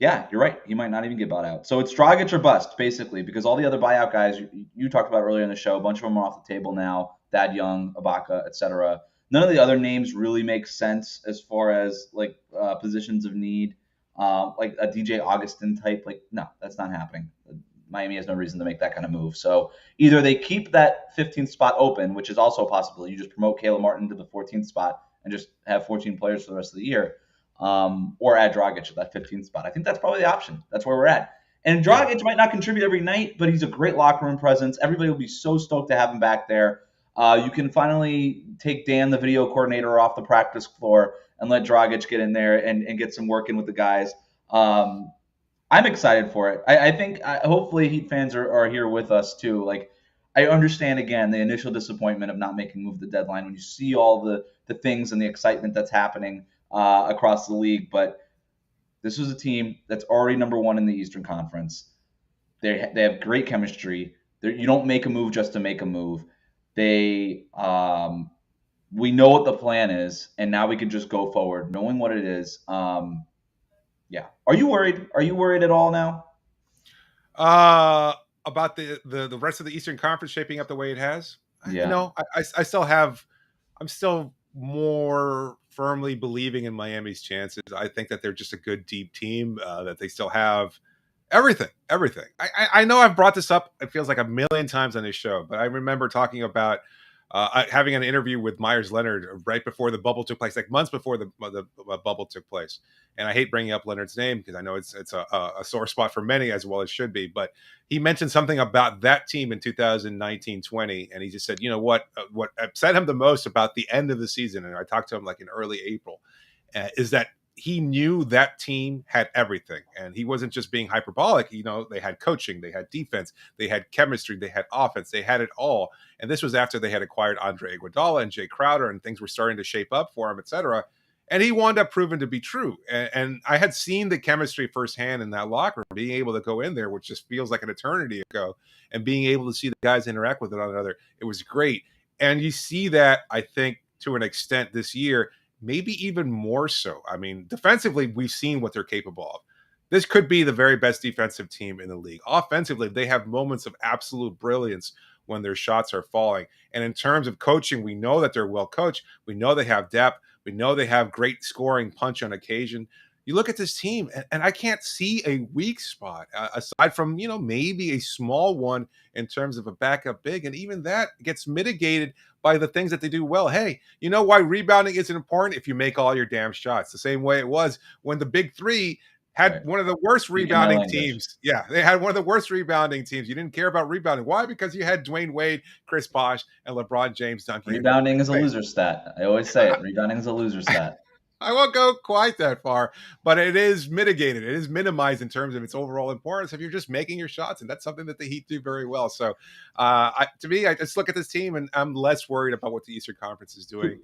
yeah, you're right. He might not even get bought out. So it's Dragic or bust, basically, because all the other buyout guys you talked about earlier in the show, a bunch of them are off the table now. Thad Young, Ibaka, etc. None of the other names really make sense as far as, like, positions of need. Like a DJ Augustin type. Like, no, that's not happening. Miami has no reason to make that kind of move. So either they keep that 15th spot open, which is also a possibility. You just promote Caleb Martin to the 14th spot and just have 14 players for the rest of the year, or add Dragic to that 15th spot. I think that's probably the option. That's where we're at. And Dragic might not contribute every night, but he's a great locker room presence. Everybody will be so stoked to have him back there. You can finally take Dan, the video coordinator, off the practice floor and let Dragic get in there and get some work in with the guys. I'm excited for it. I think hopefully Heat fans are here with us too. Like, I understand, again, the initial disappointment of not making move the deadline when you see all the things and the excitement that's happening across the league. But this was a team that's already number 1 in the Eastern Conference. They have great chemistry. You don't make a move just to make a move. We know what the plan is, and now we can just go forward knowing what it is. Yeah. Are you worried? Are you worried at all now? About the rest of the Eastern Conference shaping up the way it has? Yeah. I still have. I'm still more firmly believing in Miami's chances. I think that they're just a good deep team. That they still have everything. I know I've brought this up. It feels like a million times on this show, but I remember talking about having an interview with Myers Leonard right before the bubble took place, like months before the bubble took place. And I hate bringing up Leonard's name because I know it's a sore spot for many, as well as should be. But he mentioned something about that team in 2019-20, and he just said, what upset him the most about the end of the season, and I talked to him like in early April, is that he knew that team had everything, and he wasn't just being hyperbolic. They had coaching, they had defense, they had chemistry, they had offense, they had it all. And this was after they had acquired Andre Iguodala and Jay Crowder, and things were starting to shape up for him, etc. And he wound up proving to be true. And I had seen the chemistry firsthand in that locker room, being able to go in there, which just feels like an eternity ago, and being able to see the guys interact with one another. It was great. And you see that, I think, to an extent this year, maybe even more so. I mean, defensively, we've seen what they're capable of. This could be the very best defensive team in the league. Offensively, they have moments of absolute brilliance when their shots are falling. And in terms of coaching, we know that they're well coached. We know they have depth. We know they have great scoring punch on occasion. You look at this team, and I can't see a weak spot aside from, maybe a small one in terms of a backup big. And even that gets mitigated by the things that they do well. Hey, you know why rebounding isn't important? If you make all your damn shots. The same way it was when the big three had one of the worst rebounding teams. Yeah, they had one of the worst rebounding teams. You didn't care about rebounding. Why? Because you had Dwayne Wade, Chris Bosh, and LeBron James dunking. Rebounding is a loser stat. I always say it. Rebounding is a loser stat. I won't go quite that far, but it is mitigated. It is minimized in terms of its overall importance if you're just making your shots, and that's something that the Heat do very well. So, to me, I just look at this team, and I'm less worried about what the Eastern Conference is doing. Who, who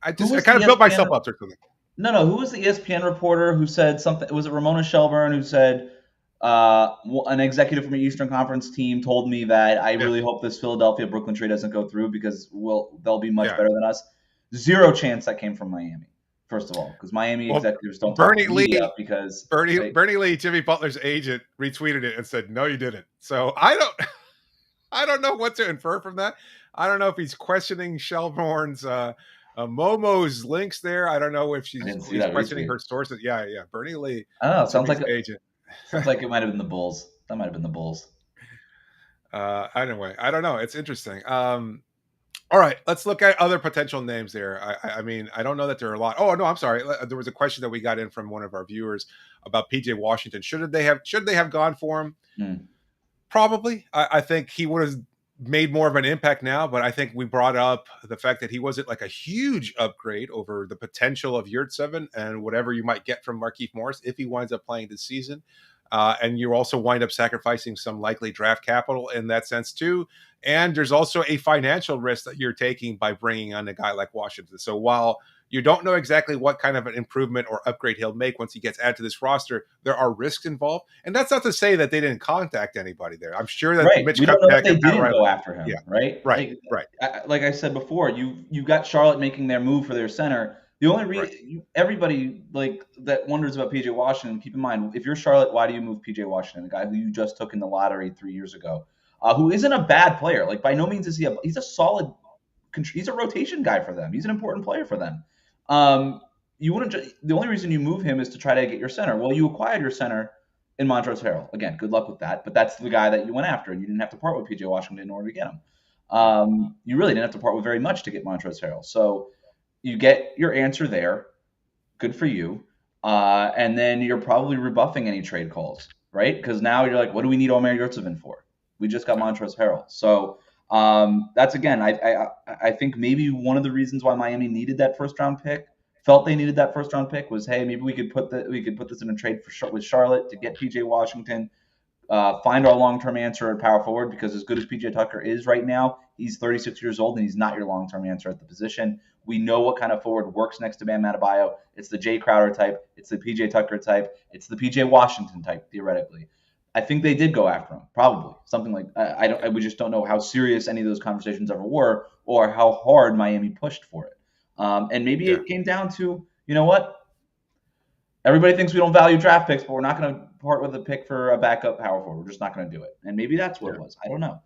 I was the kind of built myself ESPN? up to something. No. Who was the ESPN reporter who said something? Was it Ramona Shelburne who said an executive from the Eastern Conference team told me that I Yeah, really hope this Philadelphia Brooklyn trade doesn't go through because they'll be much yeah. better than us. Zero chance that came from Miami. First of all, because Miami Well, executives don't talk to Bernie the media Lee, because Bernie Lee, Jimmy Butler's agent, retweeted it and said, "No, you didn't." So I don't know what to infer from that. I don't know if he's questioning Shelbourne's Momo's links there. I don't know if I didn't see he's that questioning retweet. her sources. Yeah, yeah. Bernie Lee, I don't know. Jimmy's agent. Sounds like it might have been the Bulls. That might have been the Bulls. Anyway, I don't know. It's interesting. All right, let's look at other potential names there. I mean, I don't know that there are a lot. Oh no, I'm sorry. There was a question that we got in from one of our viewers about PJ Washington. Should they have gone for him? Mm. Probably. I think he would have made more of an impact now, but I think we brought up the fact that he wasn't like a huge upgrade over the potential of Yurtseven and whatever you might get from Markieff Morris if he winds up playing this season. And you also wind up sacrificing some likely draft capital in that sense too. And there's also a financial risk that you're taking by bringing on a guy like Washington. So while you don't know exactly what kind of an improvement or upgrade he'll make once he gets added to this roster, there are risks involved. And that's not to say that they didn't contact anybody there. I'm sure that Right. Mitch We don't know if Kupchak they and Pat didn't Riley. go after him. Yeah, Right. right, right. Like I said before, you got Charlotte making their move for their center. The only reason everybody like that wonders about PJ Washington, keep in mind, if you're Charlotte, why do you move PJ Washington, a guy who you just took in the lottery 3 years ago, who isn't a bad player? Like by no means is he's a solid, he's a rotation guy for them. He's an important player for them. You wouldn't. The only reason you move him is to try to get your center. Well, you acquired your center in Montrezl Harrell. Again, good luck with that. But that's the guy that you went after, and you didn't have to part with PJ Washington in order to get him. You really didn't have to part with very much to get Montrezl Harrell. So you get your answer there. Good for you. And then you're probably rebuffing any trade calls, right? Because now you're like, what do we need Omer Yurtseven for? We just got Montrezl Harrell. So that's again, I think maybe one of the reasons why Miami needed that first round pick, felt they needed that first round pick, was hey, maybe we could put this in a trade with Charlotte to get PJ Washington. Find our long-term answer at power forward, because as good as PJ Tucker is right now, he's 36 years old and he's not your long-term answer at the position. We know what kind of forward works next to Bam Adebayo. It's the Jay Crowder type. It's the PJ Tucker type. It's the PJ Washington type, theoretically. I think they did go after him, probably something like we just don't know how serious any of those conversations ever were, or how hard Miami pushed for it. And maybe it came down to, you know what? Everybody thinks we don't value draft picks, but we're not going to part with a pick for a backup power forward. We're just not going to do it. And maybe that's what it was. I don't know.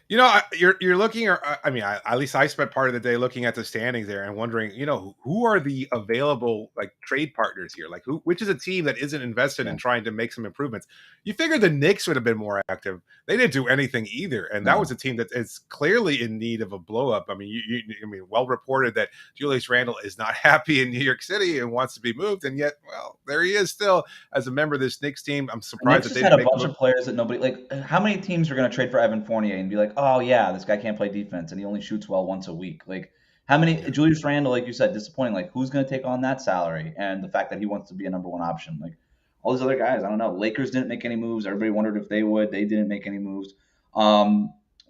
You know, you're looking, or I mean, at least I spent part of the day looking at the standings there and wondering, you know, who are the available like trade partners here? Like, which is a team that isn't invested in trying to make some improvements? You figure the Knicks would have been more active. They didn't do anything either, and that was a team that is clearly in need of a blow up. I mean, I mean, well reported that Julius Randle is not happy in New York City and wants to be moved, and yet, well, there he is still as a member of this Knicks team. I'm surprised that they had didn't a bunch of players that nobody like. How many teams are going to trade for Evan Fournier and be like, oh yeah, this guy can't play defense and he only shoots well once a week? Like, how many Julius Randle, like you said, disappointing. Like, who's going to take on that salary? And the fact that he wants to be a number one option, like all these other guys, I don't know. Lakers didn't make any moves. Everybody wondered if they would. They didn't make any moves.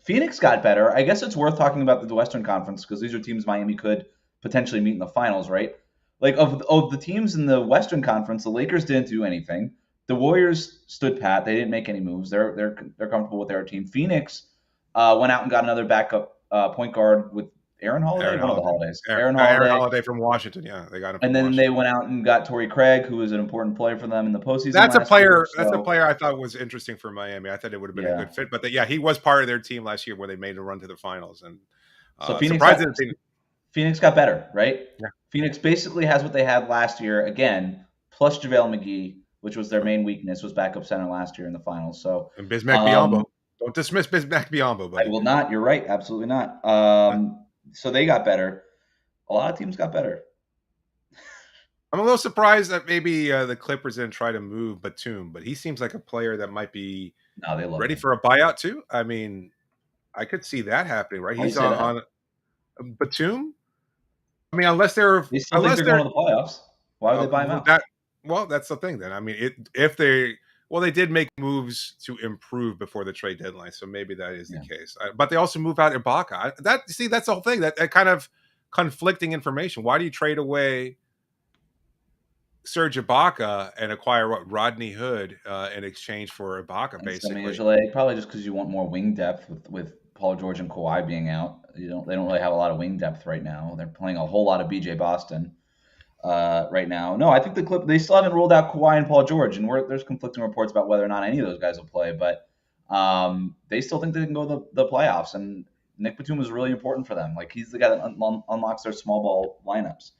Phoenix got better. I guess it's worth talking about the Western Conference, because these are teams Miami could potentially meet in the finals, right? Like of the teams in the Western Conference, the Lakers didn't do anything. The Warriors stood pat. They didn't make any moves. They're comfortable with their team. Phoenix went out and got another backup point guard with Aaron Holiday. One of the Holidays. Aaron Holiday from Washington. Yeah, they got him. And then they went out and got Torrey Craig, who was an important player for them in the postseason. That's a player. That's a player I thought was interesting for Miami. I thought it would have been a good fit. But he was part of their team last year where they made a run to the finals. And so Phoenix got better, right? Yeah. Phoenix basically has what they had last year again, plus JaVale McGee, which was their main weakness, was backup center last year in the finals. So and Bismack Biyombo. Don't dismiss Bismack Biyombo, buddy. I will not. You're right. Absolutely not. So they got better. A lot of teams got better. I'm a little surprised that maybe the Clippers didn't try to move Batum, but he seems like a player that might be ready for a buyout too. I mean, I could see that happening, right? He's on Batum. I mean, unless they're They still think unless they're they're going to the playoffs. Why would they buy him out? that well, that's the thing then. I mean, if they well, they did make moves to improve before the trade deadline, so maybe that is the Yeah. case. But they also move out Ibaka. That's the whole thing. That kind of conflicting information. Why do you trade away Serge Ibaka and acquire what Rodney Hood in exchange for Ibaka, And Semi basically? Ojeleye, probably just because you want more wing depth with Paul George and Kawhi being out. They don't really have a lot of wing depth right now. They're playing a whole lot of BJ Boston right now. No, I think they still haven't ruled out Kawhi and Paul George, and there's conflicting reports about whether or not any of those guys will play. But they still think they can go to the playoffs, and Nick Batum is really important for them. Like he's the guy that unlocks their small ball lineups.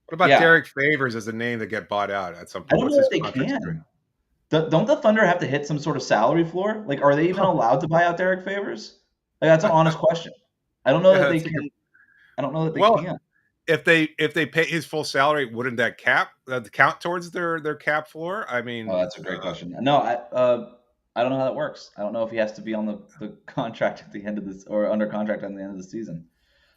What about Yeah, Derek Favors as a name that get bought out at some I point? don't What's know his if they contract history? can. Don't the Thunder have to hit some sort of salary floor? Like, are they even allowed to buy out Derek Favors? Like, that's an honest question. I don't know Yeah, that they that's a can. good. I don't know that they Well, can. if they pay his full salary, wouldn't that count towards their cap floor? I Oh, mean, that's a great question. No, I don't know how that works. I don't know if he has to be on the contract at the end of this or under contract at the end of the season.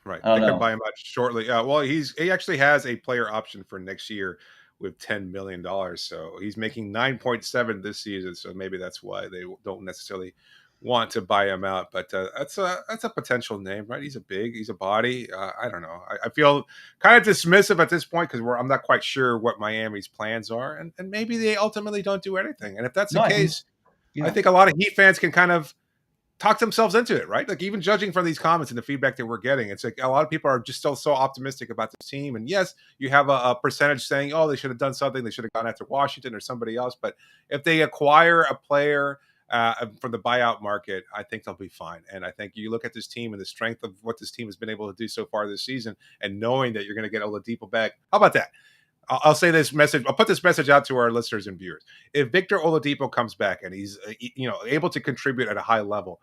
right. I don't They could know. buy him out shortly. Well, he actually has a player option for next year with $10 million. So he's making 9.7 this season. So maybe that's why they don't necessarily want to buy him out. But that's a potential name, right? He's a body. I don't know. I feel kind of dismissive at this point because I'm not quite sure what Miami's plans are, and maybe they ultimately don't do anything. And if that's the No, I think case, I yeah, think a lot of Heat fans can kind of talk themselves into it, right? Like even judging from these comments and the feedback that we're getting, it's like a lot of people are just still so optimistic about this team. And yes, you have a percentage saying, "Oh, they should have done something. They should have gone after Washington or somebody else." But if they acquire a player from the buyout market, I think they'll be fine. And I think you look at this team and the strength of what this team has been able to do so far this season, and knowing that you're going to get Oladipo back. How about that? I'll say this message. I'll put this message out to our listeners and viewers. If Victor Oladipo comes back and he's able to contribute at a high level,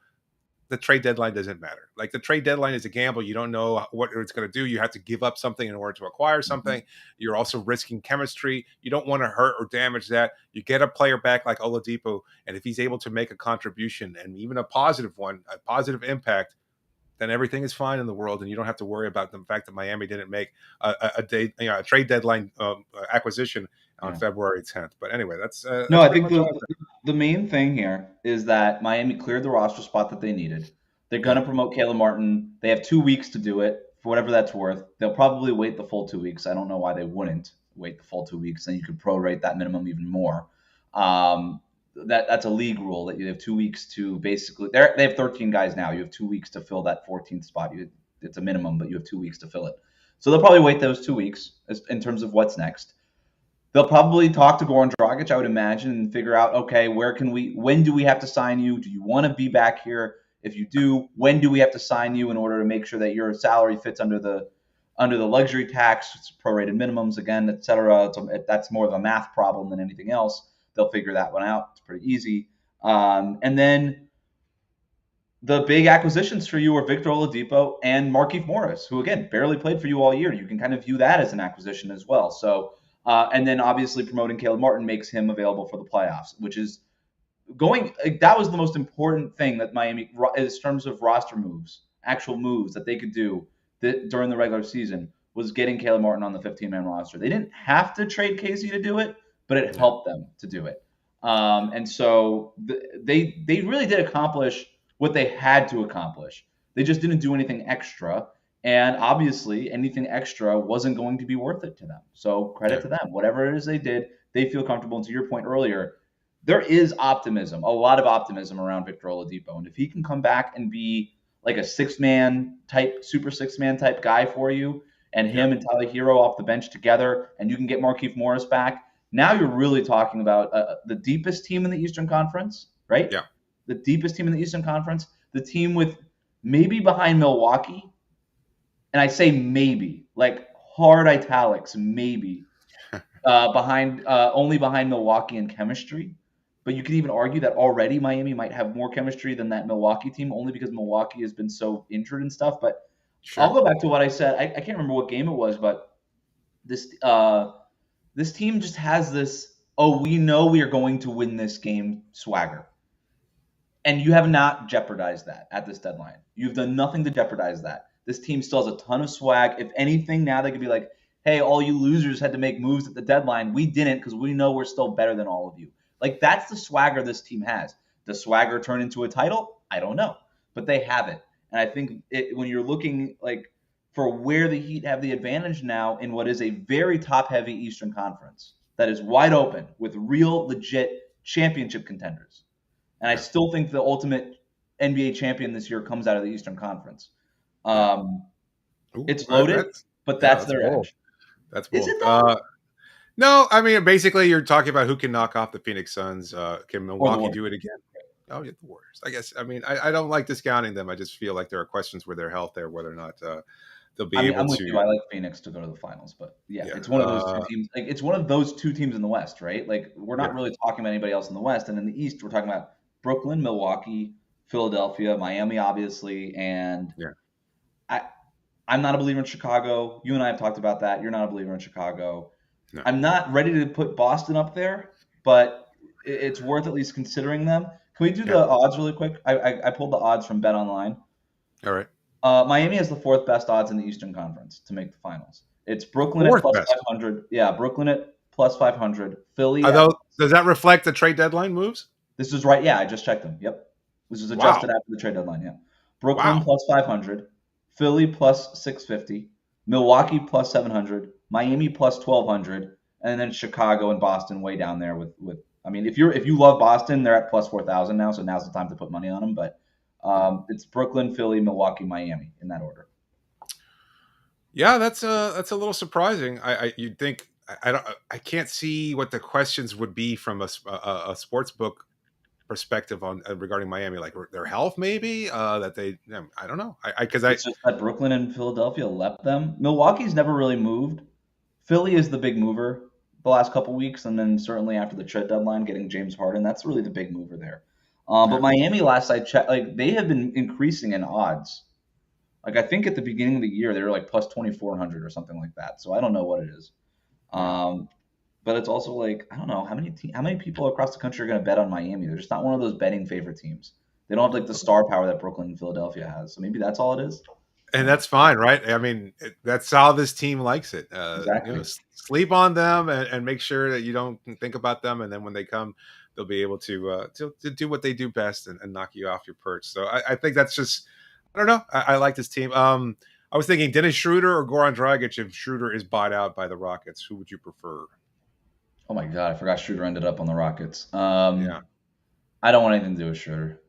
the trade deadline doesn't matter. Like the trade deadline is a gamble. You don't know what it's going to do. You have to give up something in order to acquire mhm, something. You're also risking chemistry. You don't want to hurt or damage that. You get a player back like Oladipo, and if he's able to make a contribution and even a positive one, a positive impact, then everything is fine in the world, and you don't have to worry about the fact that Miami didn't make a trade deadline acquisition on yeah. February 10th. But anyway, No, that's I pretty think much all. the main thing here is that Miami cleared the roster spot that they needed. They're going Yeah, to promote Caleb Martin. They have 2 weeks to do it for whatever that's worth. They'll probably wait the full 2 weeks. I don't know why they wouldn't wait the full 2 weeks. Then you could prorate that minimum even more. That's a league rule that you have 2 weeks to basically. They have 13 guys now. You have 2 weeks to fill that 14th spot. It's a minimum, but you have 2 weeks to fill it. So they'll probably wait those 2 weeks in terms of what's next. They'll probably talk to Goran Dragic, I would imagine, and figure out, okay, when do we have to sign you? Do you want to be back here? If you do, when do we have to sign you in order to make sure that your salary fits under the luxury tax, prorated minimums again, et cetera? That's more of a math problem than anything else. They'll figure that one out. It's pretty easy. And then the big acquisitions for you are Victor Oladipo and Markieff Morris, who again barely played for you all year. You can kind of view that as an acquisition as well. So, and then obviously promoting Caleb Martin makes him available for the playoffs, which is going. That was the most important thing that Miami, in terms of roster moves, actual moves that they could do during the regular season, was getting Caleb Martin on the 15-man roster. They didn't have to trade Casey to do it, but it yeah, helped them to do it. And so they really did accomplish what they had to accomplish. They just didn't do anything extra. And obviously, anything extra wasn't going to be worth it to them. So credit yeah. to them. Whatever it is they did, they feel comfortable. And to your point earlier, there is optimism, a lot of optimism around Victor Oladipo. And if he can come back and be like a super 6 man type guy for you, and Yeah. him and Tyler Hero off the bench together, and you can get Markieff Morris back, now you're really talking about the deepest team in the Eastern Conference, right? Yeah. The deepest team in the Eastern Conference, the team with maybe behind Milwaukee, and I say maybe, like hard italics, maybe behind only behind Milwaukee in chemistry. But you could even argue that already Miami might have more chemistry than that Milwaukee team, only because Milwaukee has been so injured and stuff. But I'll Sure. go back to what I said. I can't remember what game it was, but this this team just has this. Oh, we know we are going to win this game swagger, and you have not jeopardized that at this deadline. You've done nothing to jeopardize that. This team still has a ton of swag. If anything, now they could be like, hey, all you losers had to make moves at the deadline. We didn't because we know we're still better than all of you. Like, that's the swagger this team has. Does swagger turn into a title? I don't know. But they have it. And I think when you're looking like for where the Heat have the advantage now in what is a very top-heavy Eastern Conference that is wide open with real, legit championship contenders. And I still think the ultimate NBA champion this year comes out of the Eastern Conference. It's loaded, but that's their bold. edge. That's Is bold. it though? No, I mean, basically, you're talking about who can knock off the Phoenix Suns. Can Milwaukee Warriors. do it again? Oh, yeah, the Warriors. I guess. I mean, I don't like discounting them. I just feel like there are questions with their health there, whether or not they'll be able I'm with to. you. I like Phoenix to go to the finals, but yeah, it's one of those two teams. Like, it's one of those two teams in the West, right? Like, we're not really talking about anybody else in the West, and in the East, we're talking about Brooklyn, Milwaukee, Philadelphia, Miami, obviously, and I'm not a believer in Chicago. You and I have talked about that. You're not a believer in Chicago. No. I'm not ready to put Boston up there, but it's worth at least considering them. Can we do the odds really quick? I pulled the odds from Bet Online. All right. Miami has the fourth best odds in the Eastern Conference to make the finals. It's Brooklyn at plus 500. Yeah, Brooklyn at plus 500. Philly. Does that reflect the trade deadline moves? This is right. Yeah, I just checked them. Yep. This is adjusted after the trade deadline. Yeah. Brooklyn plus 500. Philly plus 650, Milwaukee plus 700, Miami plus 1200, and then Chicago and Boston way down there with. I mean, if you love Boston, they're at plus 4,000 now, so now's the time to put money on them. But it's Brooklyn, Philly, Milwaukee, Miami in that order. Yeah, that's a little surprising. You'd think I can't see what the questions would be from a sports book perspective on regarding Miami, like their health, maybe that they. I don't know. It's just that Brooklyn and Philadelphia left them. Milwaukee's never really moved. Philly is the big mover the last couple weeks, and then certainly after the trade deadline, getting James Harden, that's really the big mover there. But Miami, last I checked, like they have been increasing in odds. Like I think at the beginning of the year they were like plus 2,400 or something like that. So I don't know what it is. But it's also like, I don't know, how many people across the country are going to bet on Miami? They're just not one of those betting favorite teams. They don't have like the star power that Brooklyn and Philadelphia has. So maybe that's all it is. And that's fine, right? I mean, that's how this team likes it. Exactly. Sleep on them and make sure that you don't think about them. And then when they come, they'll be able to do what they do best and knock you off your perch. So I think that's just, I don't know. I like this team. I was thinking Dennis Schroder or Goran Dragic. If Schroder is bought out by the Rockets, who would you prefer? Oh my God, I forgot Schroder ended up on the Rockets. I don't want anything to do with Schroder.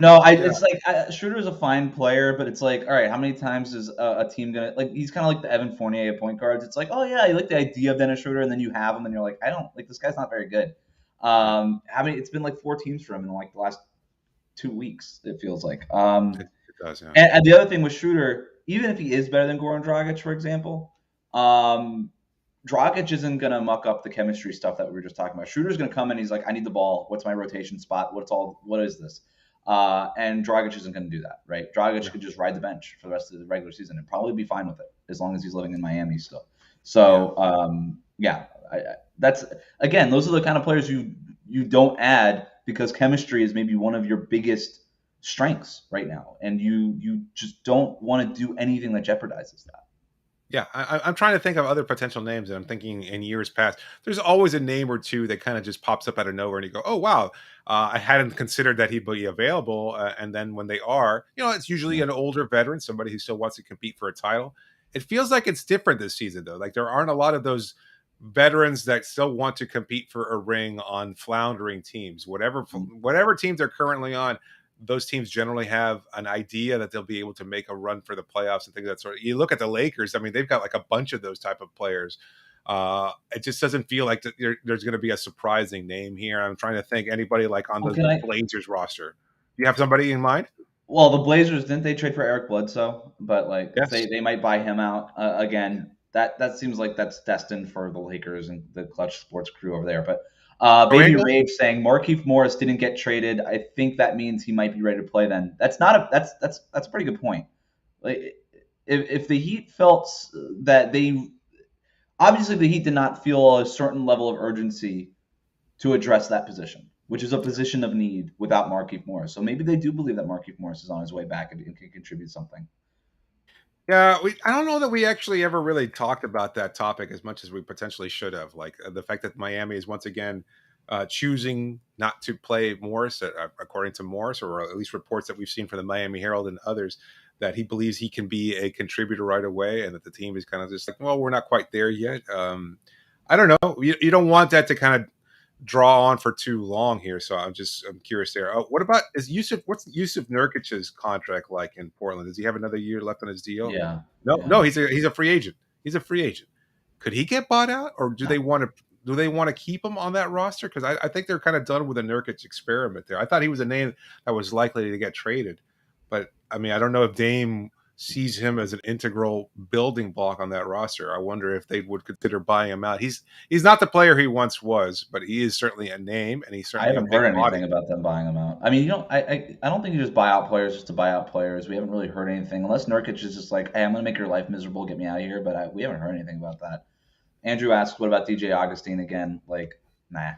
No, it's like Schroeder is a fine player, but it's like, all right, how many times is a team gonna like? He's kind of like the Evan Fournier of point guards. It's like, oh yeah, you like the idea of Dennis Schroeder, and then you have him, and you're like, I don't like this guy's not very good. It's been like 4 teams for him in like the last 2 weeks. It feels like. It does, yeah. And the other thing with Schroeder, even if he is better than Goran Dragic, for example, Dragic isn't going to muck up the chemistry stuff that we were just talking about. Schroeder's going to come in. He's like, I need the ball. What's my rotation spot? What is this? And Dragic isn't going to do that, right? Dragic could just ride the bench for the rest of the regular season and probably be fine with it as long as he's living in Miami still. So, that's, again, those are the kind of players you don't add because chemistry is maybe one of your biggest strengths right now. And you just don't want to do anything that jeopardizes that. Yeah, I'm trying to think of other potential names, and I'm thinking in years past, there's always a name or two that kind of just pops up out of nowhere, and you go, "Oh wow, I hadn't considered that he'd be available." And then when they are, it's usually an older veteran, somebody who still wants to compete for a title. It feels like it's different this season, though. Like there aren't a lot of those veterans that still want to compete for a ring on floundering teams. Whatever teams they're currently on, those teams generally have an idea that they'll be able to make a run for the playoffs and things of that sort. You look at the Lakers, I mean, they've got like a bunch of those type of players. It just doesn't feel like there's going to be a surprising name here. I'm trying to think anybody like on the Blazers roster. Do you have somebody in mind? Well, the Blazers, didn't they trade for Eric Bledsoe? But like they might buy him out again. That seems like that's destined for the Lakers and the Clutch Sports crew over there. But Baby Rage saying Markieff Morris didn't get traded. I think that means he might be ready to play then. That's a pretty good point. Like if the Heat felt that obviously the Heat did not feel a certain level of urgency to address that position, which is a position of need without Markieff Morris. So maybe they do believe that Markieff Morris is on his way back and can contribute something. Yeah, I don't know that we actually ever really talked about that topic as much as we potentially should have. Like the fact that Miami is once again choosing not to play Morris, according to Morris, or at least reports that we've seen from the Miami Herald and others, that he believes he can be a contributor right away, and that the team is kind of just like, well, we're not quite there yet. I don't know. You don't want that to kind of draw on for too long here. So I'm curious there. What about what's Yusuf Nurkic's contract like in Portland? Does he have another year left on his deal? Yeah. No, Yeah. no, he's a free agent. He's a free agent. Could he get bought out, or do they want to keep him on that roster? Because I think they're kind of done with the Nurkic experiment there. I thought he was a name that was likely to get traded, but I mean, I don't know if Dame sees him as an integral building block on that roster. I wonder if they would consider buying him out. He's not the player he once was, but he is certainly a name, and he's I certainly a haven't big heard body. anything about them buying him out. I mean, I don't think you just buy out players just to buy out players. We haven't really heard anything, unless Nurkic is just like, hey, I'm going to make your life miserable, get me out of here. But we haven't heard anything about that. Andrew asked, what about DJ Augustine again? Like, nah.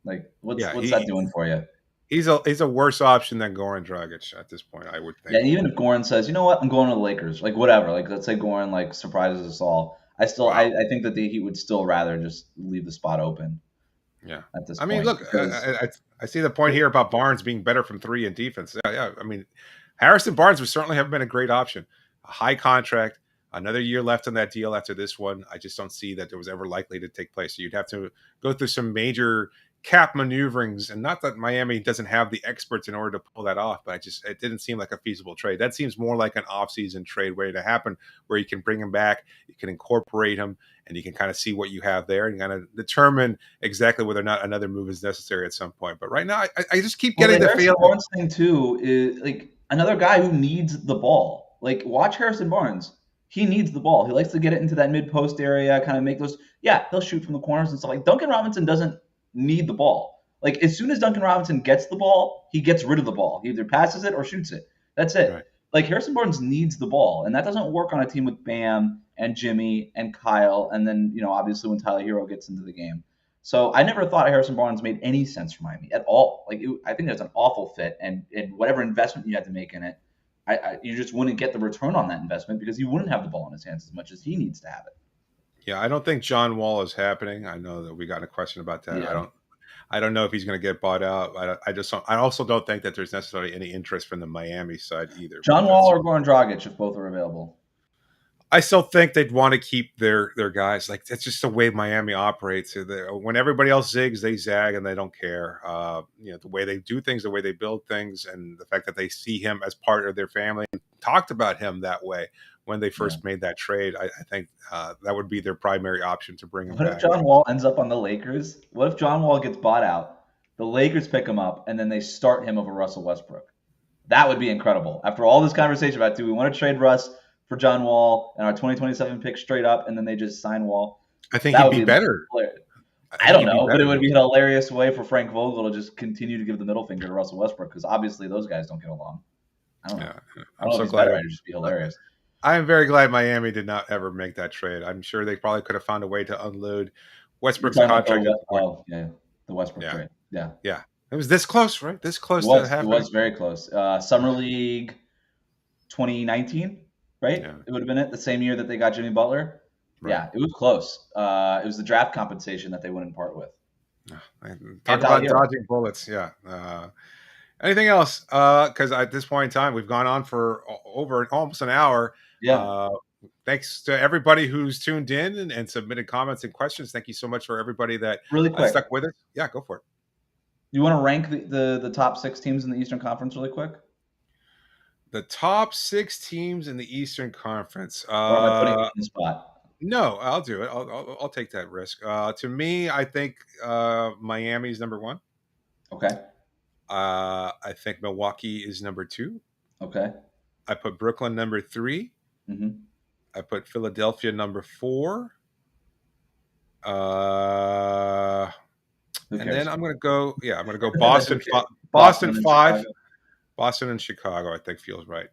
Like, what's that doing for you? He's a worse option than Goran Dragic at this point, I would think. Yeah, and even if Goran says, you know what, I'm going to the Lakers, like whatever. Like, let's say Goran like surprises us all. I think that the Heat would still rather just leave the spot open. Yeah. At this I mean, point, look, I see the point here about Barnes being better from three in defense. Yeah. I mean, Harrison Barnes would certainly have been a great option. A high contract, another year left on that deal after this one. I just don't see that it was ever likely to take place. So you'd have to go through some major cap maneuverings, and not that Miami doesn't have the experts in order to pull that off, but it didn't seem like a feasible trade. That seems more like an off-season trade waiting to happen, where you can bring him back, you can incorporate him, and you can kind of see what you have there and kind of determine exactly whether or not another move is necessary at some point. But right now, I just keep getting the feeling. Barnes thing too is like another guy who needs the ball. Like, watch Harrison Barnes. He needs the ball. He likes to get it into that mid-post area, kind of make those. Yeah, he'll shoot from the corners and stuff. Like, Duncan Robinson doesn't need the ball. Like, as soon as Duncan Robinson gets the ball, he gets rid of the ball. He either passes it or shoots it. That's it. Right. Like, Harrison Barnes needs the ball, and that doesn't work on a team with Bam and Jimmy and Kyle, and then, obviously when Tyler Hero gets into the game. So I never thought Harrison Barnes made any sense for Miami at all. Like, I think that's an awful fit, and whatever investment you had to make in it, you just wouldn't get the return on that investment because he wouldn't have the ball in his hands as much as he needs to have it. Yeah, I don't think John Wall is happening. I know that we got a question about that. Yeah. I don't know if he's going to get bought out. I also don't think that there's necessarily any interest from the Miami side either. John Wall or Goran Dragic, if both are available. I still think they'd want to keep their guys. Like, that's just the way Miami operates. When everybody else zigs, they zag, and they don't care. The way they do things, the way they build things, and the fact that they see him as part of their family and talked about him that way when they first made that trade. I think that would be their primary option to bring him back. What if John Wall ends up on the Lakers? What if John Wall gets bought out, the Lakers pick him up, and then they start him over Russell Westbrook? That would be incredible. After all this conversation about, do we want to trade Russ for John Wall and our 2027 pick straight up, and then they just sign Wall? I think he'd be better. I don't know, but it would be an hilarious way for Frank Vogel to just continue to give the middle finger to Russell Westbrook, because obviously those guys don't get along. I don't know. Yeah, I'm so glad. It'd just be hilarious. I am very glad Miami did not ever make that trade. I'm sure they probably could have found a way to unload Westbrook's contract. The Westbrook trade. Yeah. It was this close, right? This close to happening. It was very close. Summer League 2019, right? Yeah. It would have been the same year that they got Jimmy Butler. Right. Yeah, it was close. It was the draft compensation that they wouldn't part with. Talk about dodging bullets. Yeah. Anything else? Because at this point in time, we've gone on for over almost an hour. Yeah. Thanks to everybody who's tuned in and submitted comments and questions. Thank you so much for everybody that really quick stuck with us. Yeah, go for it. You want to rank the top 6 teams in the Eastern Conference really quick? The top 6 teams in the Eastern Conference. Or am I putting you on the spot? No, I'll do it. I'll take that risk. To me, I think Miami's number 1. Okay. I think Milwaukee is number 2. Okay. I put Brooklyn number 3. Mm-hmm. I put Philadelphia number 4. And then I'm going to go. Yeah, I'm going to go Boston. Boston 5. Boston and Chicago, I think, feels right.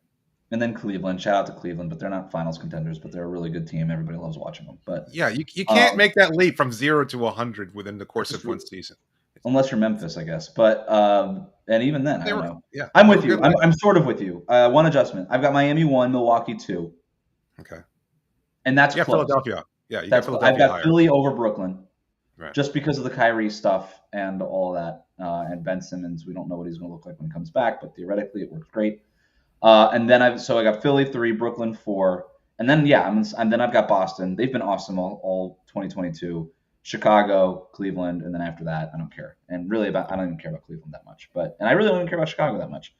And then Cleveland. Shout out to Cleveland, but they're not finals contenders, but they're a really good team. Everybody loves watching them. But yeah, you can't make that leap from 0 to 100 within the course of one season. Unless you're Memphis, I guess. But and even then, I don't know. Yeah, I'm with you. I'm sort of with you. One adjustment. I've got Miami 1, Milwaukee 2. Okay. And that's Yeah, close. Philadelphia. Yeah, you got That's I've Philadelphia got higher. Philly over Brooklyn, Right. just because of the Kyrie stuff and all of that. And Ben Simmons, we don't know what he's going to look like when he comes back, but theoretically it works great. And then I got Philly 3, Brooklyn 4, and then and then I've got Boston. They've been awesome all 2022. Chicago, Cleveland, and then after that, I don't care. And really, I don't even care about Cleveland that much. And I really don't even care about Chicago that much.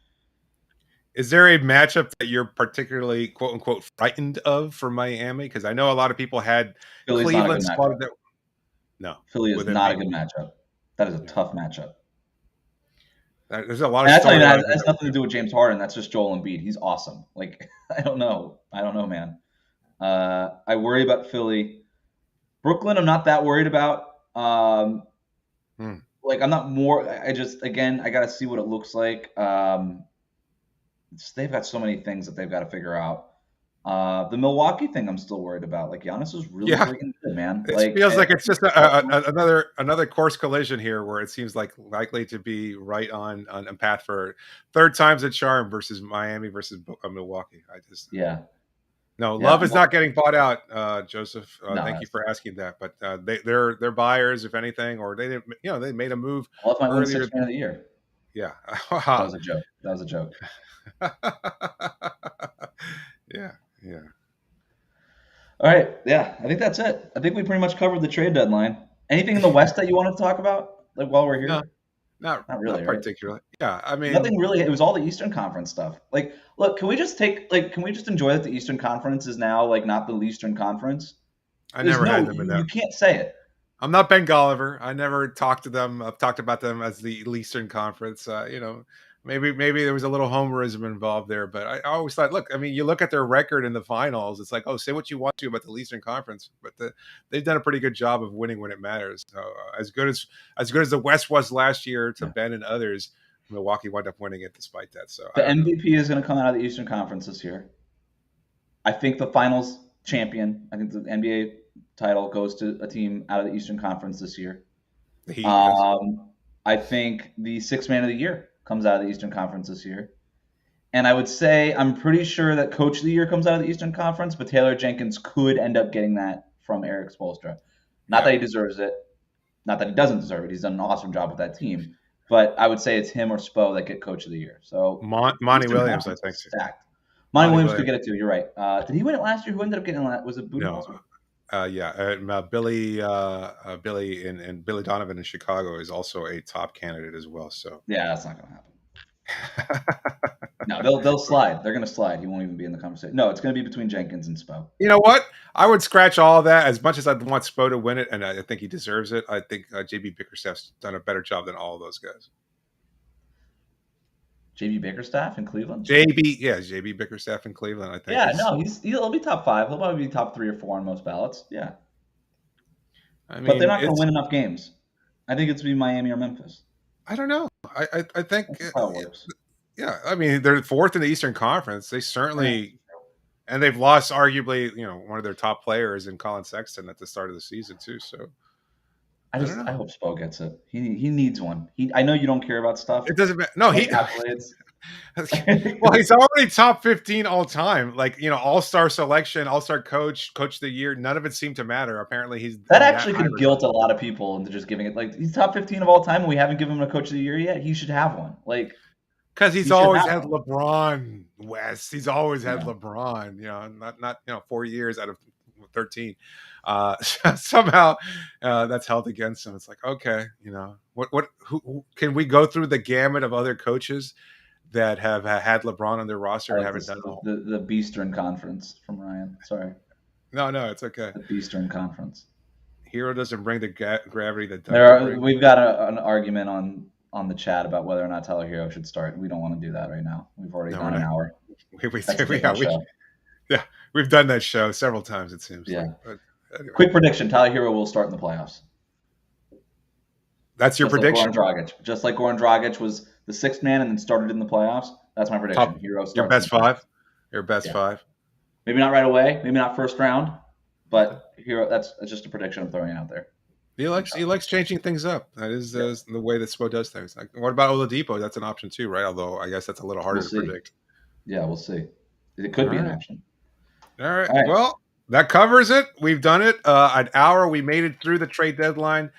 Is there a matchup that you're particularly quote unquote frightened of for Miami? Because I know a lot of people had Philly's not a Cleveland good matchup. spotted that. No, Philly is within not me. a good matchup. That is a tough matchup. There's a lot And of that's not even, storylines. has nothing to do with James Harden. That's just Joel Embiid. He's awesome. Like, I don't know, man. I worry about Philly. Brooklyn, I'm not that worried about. Like, I'm not more. I just, again, I got to see what it looks like. They've got so many things that they've got to figure out. The Milwaukee thing, I'm still worried about. Like, Giannis is really freaking good, man. It feels like it's just another course collision here, where it seems like likely to be right on a path for third time's a charm versus Miami versus Milwaukee. Love is not getting bought out, Joseph. Thank you for asking that. But they're buyers, if anything, or they didn't. They made a move. Well, if I win 6th man of the year. Yeah, that was a joke. Yeah. All right. Yeah, I think that's it. I think we pretty much covered the trade deadline. Anything in the West that you want to talk about, like, while we're here? No, not really, not particularly. Right? Yeah, I mean, nothing really. It was all the Eastern Conference stuff. Like, look, can we just enjoy that the Eastern Conference is now, like, not the Eastern Conference? I never had them in that. You can't say it. I'm not Ben Golliver. I never talked to them. I've talked about them as the Eastern Conference. Maybe there was a little homerism involved there, but I always thought, look, I mean, you look at their record in the finals, it's like, oh, say what you want to about the Eastern Conference, but they've done a pretty good job of winning when it matters. So, as good as the West was last year to Ben and others, Milwaukee wound up winning it despite that. So the MVP is going to come out of the Eastern Conference this year. I think the finals champion, I think the NBA title goes to a team out of the Eastern Conference this year. The Heat, I think the 6th man of the year comes out of the Eastern Conference this year. And I would say I'm pretty sure that Coach of the Year comes out of the Eastern Conference, but Taylor Jenkins could end up getting that from Eric Spoelstra. Not that he deserves it. Not that he doesn't deserve it. He's done an awesome job with that team. But I would say it's him or Spo that get Coach of the Year. So Monty Williams, I think. Stacked. Monty Williams could get it too. You're right. Did he win it last year? Who ended up getting it? Was it Budenholzer? No. Billy and Billy Donovan in Chicago is also a top candidate as well. So that's not going to happen. No, they'll slide. They're going to slide. He won't even be in the conversation. No, it's going to be between Jenkins and Spo. You know what? I would scratch all of that. As much as I want Spo to win it, and I think he deserves it, I think JB Bickerstaff's done a better job than all of those guys. JB Bickerstaff in Cleveland? JB Bickerstaff in Cleveland, I think. Yeah, no, he'll be top 5. He'll probably be top 3 or 4 on most ballots. Yeah. I mean, but they're not going to win enough games. I think it's be Miami or Memphis. I don't know. I think that's how it works. Yeah, I mean, they're 4th in the Eastern Conference. They certainly, and they've lost arguably, one of their top players in Colin Sexton at the start of the season too. So I hope Spo gets it. He needs one. I know you don't care about stuff. It doesn't matter. No, well, he's already top 15 all time. Like, all-star selection, all-star coach of the year. None of it seemed to matter. Apparently, that actually could guilt a lot of people into just giving it. Like, he's top 15 of all time, and we haven't given him a coach of the year yet. He should have one. Like, because he's always had LeBron, Wes. He's always had LeBron. Not 4 years out of 13. Somehow that's held against him. It's like, okay, who can we go through the gamut of other coaches that have had LeBron on their roster and haven't done all? The Beastern Conference from Ryan. Sorry. No, it's okay. The Beastern Conference. Hero doesn't bring the gravity that we've got an argument on the chat about whether or not Tyler Hero should start. We don't want to do that right now. We've already done an hour. We've done that show several times, it seems. Yeah. Like. Anyway. Quick prediction: Tyler Hero will start in the playoffs. That's your prediction. Just like Goran Dragic was the 6th man and then started in the playoffs. That's my prediction. Hero starts. Your best 5. Your best 5. Maybe not right away. Maybe not first round. But Hero. That's just a prediction I'm throwing out there. He likes changing things up. That is the way that Spo does things. Like, what about Oladipo? That's an option too, right? Although I guess that's a little harder to predict. Yeah, we'll see. It could be an option. All right. All right. Well, that covers it. We've done it. An hour. We made it through the trade deadline.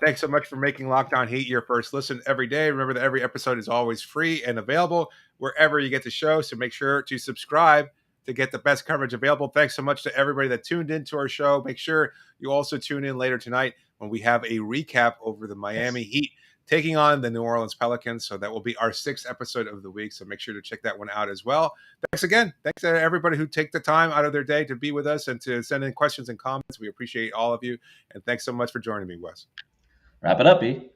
Thanks so much for making Locked On Heat your first listen every day. Remember that every episode is always free and available wherever you get the show. So make sure to subscribe to get the best coverage available. Thanks so much to everybody that tuned into our show. Make sure you also tune in later tonight when we have a recap over the Miami Heat taking on the New Orleans Pelicans. So that will be our 6th episode of the week. So make sure to check that one out as well. Thanks again. Thanks to everybody who take the time out of their day to be with us and to send in questions and comments. We appreciate all of you. And thanks so much for joining me, Wes. Wrap it up, B.